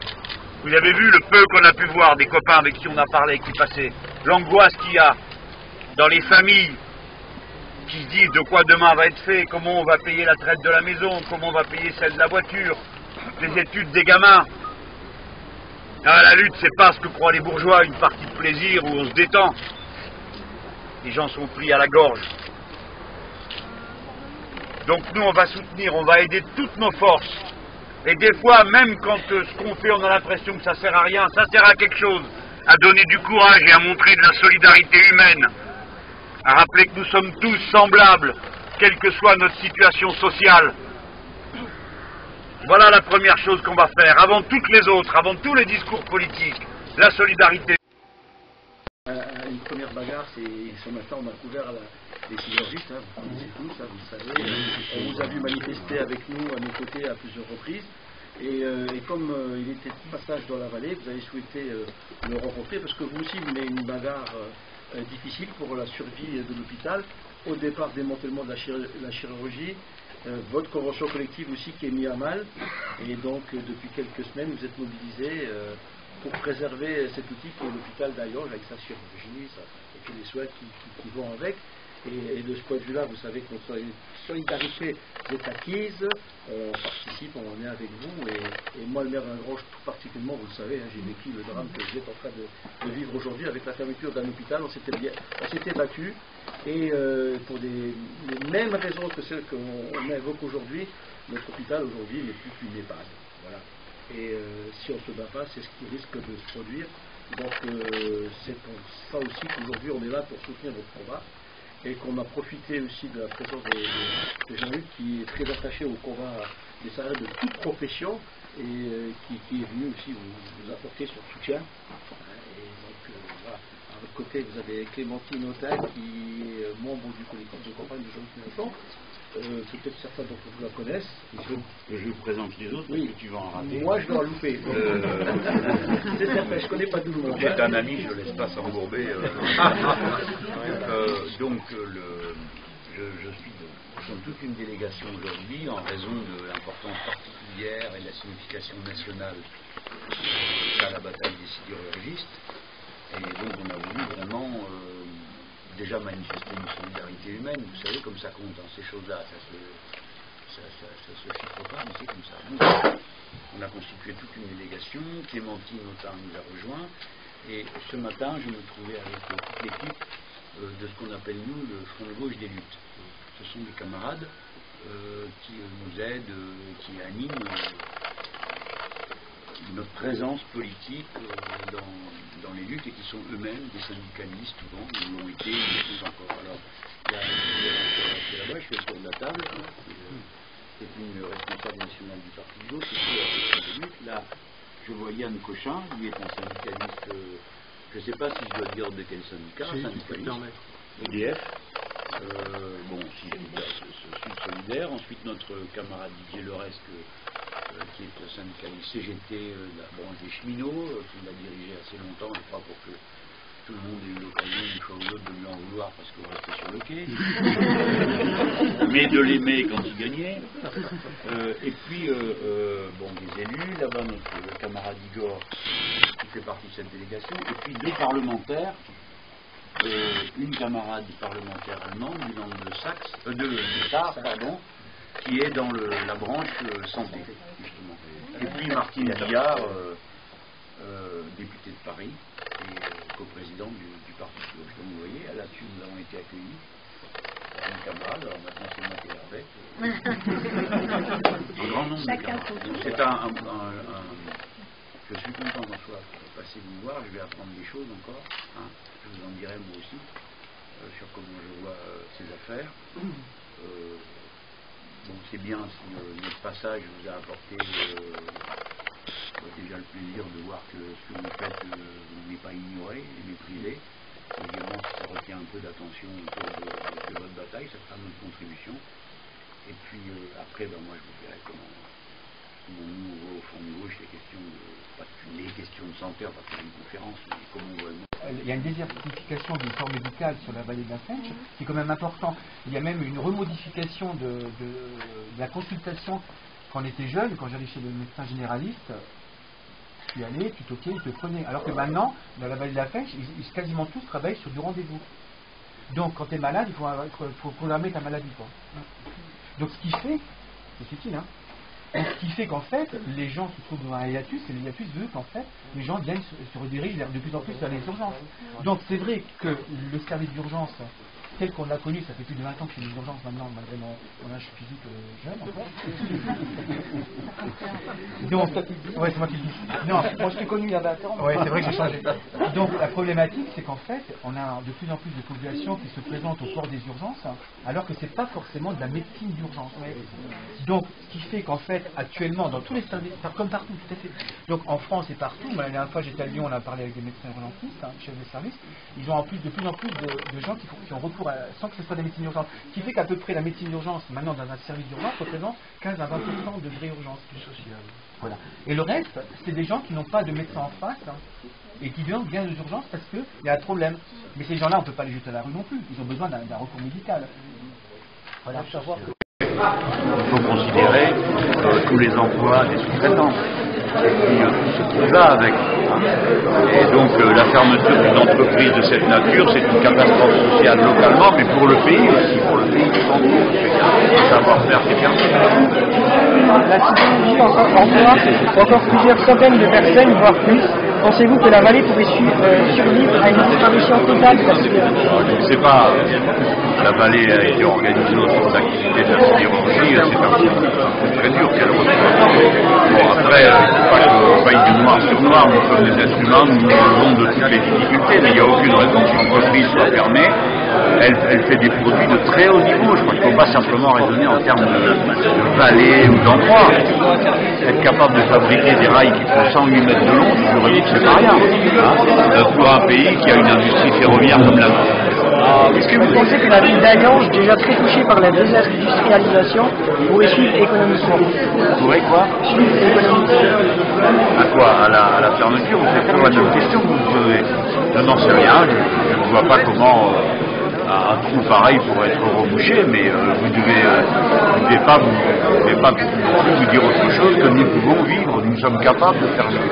Vous avez vu le peu qu'on a pu voir des copains avec qui on a parlé, qui passaient. L'angoisse qu'il y a dans les familles qui se disent de quoi demain va être fait, comment on va payer la traite de la maison, comment on va payer celle de la voiture, les études des gamins. Ah, la lutte, c'est pas ce que croient les bourgeois, une partie de plaisir où on se détend. Les gens sont pris à la gorge. Donc nous, on va soutenir, on va aider toutes nos forces. Et des fois, même quand ce qu'on fait, on a l'impression que ça sert à rien, ça sert à quelque chose, à donner du courage et à montrer de la solidarité humaine, à rappeler que nous sommes tous semblables, quelle que soit notre situation sociale. Voilà la première chose qu'on va faire, avant toutes les autres, avant tous les discours politiques, la solidarité.
Une première bagarre, c'est ce matin, on a couvert les sidérurgistes, hein, vous connaissez tous, hein, vous le savez. On vous a vu manifester avec nous à nos côtés à plusieurs reprises. Et comme il était de passage dans la vallée, vous avez souhaité le rencontrer parce que vous aussi vous menez une bagarre difficile pour la survie de l'hôpital. Au départ, démantèlement de la chirurgie, votre convention collective aussi qui est mise à mal. Et donc, depuis quelques semaines, vous êtes mobilisés pour préserver cet outil qui est l'hôpital d'Aillonge avec sa chirurgie et tous les soins qui vont avec. Et de ce point de vue-là, vous savez que notre solidarité est acquise, on participe, on est avec vous, et moi, le maire d'Ingrange, tout particulièrement, vous le savez, hein, j'ai vécu le drame que vous êtes en train de vivre aujourd'hui avec la fermeture d'un hôpital, on s'était battu, et pour les mêmes raisons que celles qu'on évoque aujourd'hui, notre hôpital aujourd'hui n'est plus qu'une EHPAD. Voilà. Et si on ne se bat pas, c'est ce qui risque de se produire. Donc c'est pour ça aussi qu'aujourd'hui on est là pour soutenir votre combat. Et qu'on a profité aussi de la présence de Jean-Luc qui est très attaché au combat des salariés de toute profession et qui est venu aussi vous apporter son soutien. Et donc voilà, à votre côté vous avez Clémentine Autel qui est membre du collectif de campagne de Jean-Luc Mélenchon. Peut-être certains d'entre vous la connaissent.
Il faut que je vous présente les autres,
oui.
parce que tu vas en rater.
Moi, je vais en louper. C'est certain, je ne connais pas tout le monde.
C'est un ami, je ne laisse pas s'embourber. Donc, je suis de toute une délégation aujourd'hui, en raison de l'importance particulière et de la signification nationale à la bataille des sidérurgistes. Et donc, on a voulu vraiment... déjà manifester une solidarité humaine, vous savez comme ça compte, hein, ces choses-là, ça se chiffre pas, mais c'est comme ça. Donc, on a constitué toute une délégation, Clémentine Autain nous a rejoints, et ce matin, je me trouvais avec toute l'équipe de ce qu'on appelle nous le Front de gauche des luttes. Ce sont des camarades qui nous aident, qui animent notre présence politique dans les luttes et qui sont eux-mêmes des syndicalistes, souvent, ils l'ont été, ils le sont encore. Alors, il y a là-bas, je suis autour de la table, c'est une responsable nationale du Parti de gauche, c'est lutte. Là, je vois Yann Cochin, lui est un syndicaliste, je ne sais pas si je dois dire de quel syndicat, syndicaliste, EDF. Bon, si Sud Solidaire, ensuite notre camarade Didier Leresque, qui est syndicaliste CGT de la branche des cheminots, qui l'a dirigé assez longtemps, je crois, pour que tout le monde ait eu l'occasion, une fois ou l'autre, de lui en vouloir parce que vous restez sur le quai, mais de l'aimer quand il gagnait. Et puis, bon, des élus, là-bas notre camarade Igor, qui fait partie de cette délégation, et puis deux parlementaires, une camarade parlementaire allemande du Land de Saxe, de Sarre, pardon, qui est dans la branche santé, justement. Et puis Martine Guillard, députée de Paris, et coprésident du Parti de gauche. Donc vous voyez, là-dessus nous avons été accueillis par une camarade, alors maintenant c'est moi qui l'avais. Un grand nombre de camarades. C'est je suis content d'en soit passer vous voir, je vais apprendre des choses encore, hein. Je vous en dirai moi aussi, sur comment je vois ces affaires. Bon, c'est bien si notre passage vous a apporté déjà le plaisir de voir que ce que vous faites n'est pas ignoré et méprisé. Évidemment, si ça retient un peu d'attention autour de votre bataille, ça sera notre contribution. Et puis après, ben, moi je vous dirai comment nous on voit au fond de gauche les questions de santé, on va faire une conférence, mais comment on voit le monde.
Il y a une désertification du corps médical sur la vallée de la Fensch, qui est quand même important. Il y a même une remodification de la consultation. Quand on était jeune, quand j'allais chez le médecin généraliste, tu allais, tu toquais, il te prenait. Alors que maintenant, dans la vallée de la Fensch, ils quasiment tous travaillent sur du rendez-vous. Donc quand tu es malade, il faut programmer ta maladie, quoi. Donc ce qui fait, c'est utile, hein. Et ce qui fait qu'en fait, les gens se trouvent dans un hiatus, et le hiatus veut qu'en fait, les gens se redirigent de plus en plus vers les urgences. Donc c'est vrai que le service d'urgence telle qu'on l'a connue, ça fait plus de 20 ans que je suis aux urgences maintenant, malgré mon âge physique jeune encore. Donc, ouais, c'est moi qui le dis. Non, moi je t'ai connu il y a 20 ans. Oui, c'est vrai que j'ai changé. Donc la problématique, c'est qu'en fait, on a de plus en plus de populations qui se présentent au corps des urgences, alors que c'est pas forcément de la médecine d'urgence. Donc, ce qui fait qu'en fait, actuellement, dans tous les services, comme partout, tout à fait. Donc en France et partout, la dernière fois j'étais à Lyon, on a parlé avec des médecins urgentistes, chefs de service, ils ont en plus de plus en plus de gens qui ont recours sans que ce soit des médecines d'urgence. Ce qui fait qu'à peu près la médecine d'urgence, maintenant dans un service d'urgence, représente 15 à 20% de vraies urgences. Plus sociales. Voilà. Et le reste, c'est des gens qui n'ont pas de médecin en face et qui viennent aux urgences parce qu'il y a un problème. Mais ces gens-là, on ne peut pas les jeter à la rue non plus. Ils ont besoin d'un recours médical. Voilà, savoir que...
Il faut considérer tous les emplois des sous-traitants et puis tout ce qui va avec. Et donc la fermeture d'une entreprise de cette nature, c'est une catastrophe sociale localement, mais pour le pays aussi, pour le pays qui s'entoure. Le savoir-faire qui est perdu.
La sidérurgie emploie encore plusieurs centaines de personnes, voire plus. Pensez-vous que la vallée pourrait survivre à une disparition totale de la sidérurgie?
Je ne sais pas. La vallée a été organisée autour de l'activité de la sidérurgie. C'est un peu très dur qu'elle reçoive. Bon, après, il ne faut pas qu'on faille du noir sur noir. Nous sommes des êtres humains, nous relevons de toutes les difficultés. Mais il n'y a aucune raison que l'entreprise soit fermée. Elle fait des produits de très haut niveau. Je crois qu'il ne faut pas simplement raisonner en termes de vallée ou d'endroit. Être capable de fabriquer des rails qui font 108 mètres de long, je vous dis que c'est pas rien. Pour un pays qui a une industrie ferroviaire comme la nôtre.
Est-ce que vous pensez que la ville d'Alliange, déjà très touchée par la désindustrialisation, pourrait suivre économiquement?
Pourrait quoi?
Suivre économiquement.
À quoi? À la fermeture? Vous faites quoi de question que vous posez? Je n'en sais rien. Je ne vois pas comment un trou pareil pourrait être rebouché, mais vous ne devez pas vous dire autre chose que nous pouvons vivre. Nous sommes capables de faire vivre.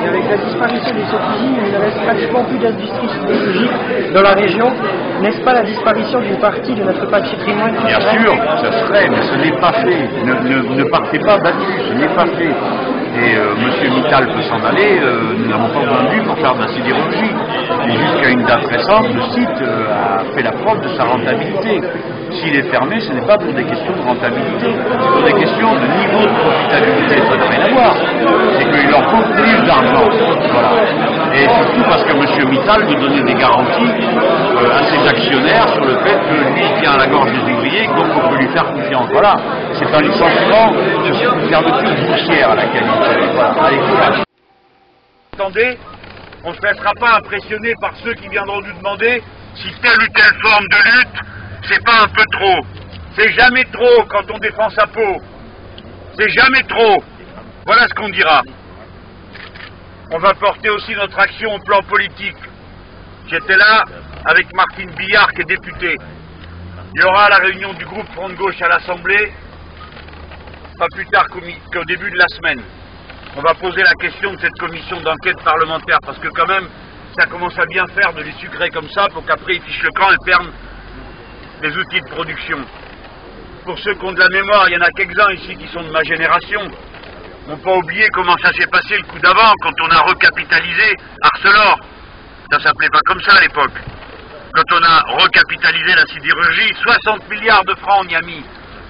Et avec la disparition des usines, il ne reste pratiquement plus d'industrie sidérurgique dans la région. N'est-ce pas la disparition d'une partie de notre patrimoine culturel?
Bien sûr, ça serait, mais ce n'est pas fait. Ne partez pas battu, ce n'est pas fait. Et M. Mittal peut s'en aller, nous n'avons pas besoin de lui pour faire de la sidérurgie. Et jusqu'à une date récente, le site a fait la preuve de sa rentabilité. S'il est fermé, ce n'est pas pour des questions de rentabilité, c'est pour des questions de niveau de profitabilité, ça n'a rien à voir. C'est qu'il leur faut plus d'argent. Voilà. Et surtout parce que M. Mittal veut donner des garanties à ses actionnaires sur le fait que lui tient à la gorge des ouvriers, donc on peut lui faire confiance. Voilà. C'est un licenciement, c'est une fermeture boursière à laquelle il fait. Voilà. Allez, courage.
Attendez, on ne se laissera pas impressionner par ceux qui viendront nous demander si telle ou telle forme de lutte, c'est pas un peu trop. C'est jamais trop quand on défend sa peau. C'est jamais trop. Voilà ce qu'on dira. On va porter aussi notre action au plan politique. J'étais là avec Martine Billard qui est députée. Il y aura la réunion du groupe Front de Gauche à l'Assemblée, pas plus tard qu'au début de la semaine. On va poser la question de cette commission d'enquête parlementaire, parce que quand même, ça commence à bien faire de les sucrer comme ça, pour qu'après ils fichent le camp et perdent les outils de production. Pour ceux qui ont de la mémoire, il y en a quelques-uns ici qui sont de ma génération, n'ont pas oublié comment ça s'est passé le coup d'avant, quand on a recapitalisé Arcelor. Ça s'appelait pas comme ça à l'époque. Quand on a recapitalisé la sidérurgie, 60 milliards de francs on y a mis.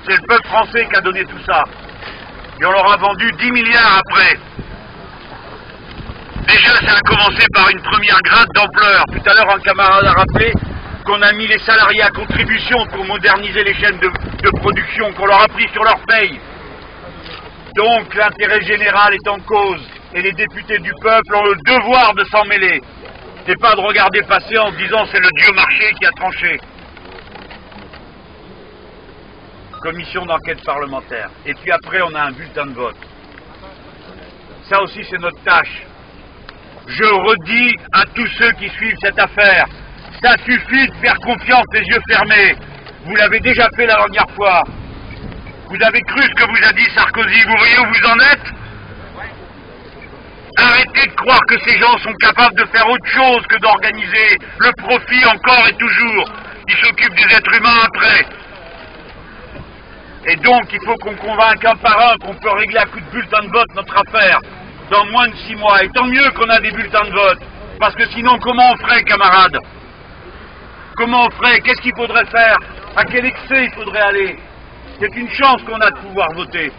C'est le peuple français qui a donné tout ça. Et on leur a vendu 10 milliards après. Déjà, ça a commencé par une première gratte d'ampleur. Tout à l'heure, un camarade a rappelé qu'on a mis les salariés à contribution pour moderniser les chaînes de production, qu'on leur a pris sur leur paye. Donc, l'intérêt général est en cause. Et les députés du peuple ont le devoir de s'en mêler. C'est pas de regarder passer en se disant c'est le dieu marché qui a tranché. Commission d'enquête parlementaire. Et puis après, on a un bulletin de vote. Ça aussi, c'est notre tâche. Je redis à tous ceux qui suivent cette affaire, ça suffit de faire confiance les yeux fermés. Vous l'avez déjà fait la dernière fois. Vous avez cru ce que vous a dit Sarkozy. Vous voyez où vous en êtes? Arrêtez de croire que ces gens sont capables de faire autre chose que d'organiser le profit encore et toujours. Ils s'occupent des êtres humains après. Et donc, il faut qu'on convainque un par un qu'on peut régler à coup de bulletin de vote notre affaire dans moins de 6 mois. Et tant mieux qu'on a des bulletins de vote. Parce que sinon, comment on ferait, camarades? comment on ferait, qu'est-ce qu'il faudrait faire, à quel excès il faudrait aller. C'est une chance qu'on a de pouvoir voter.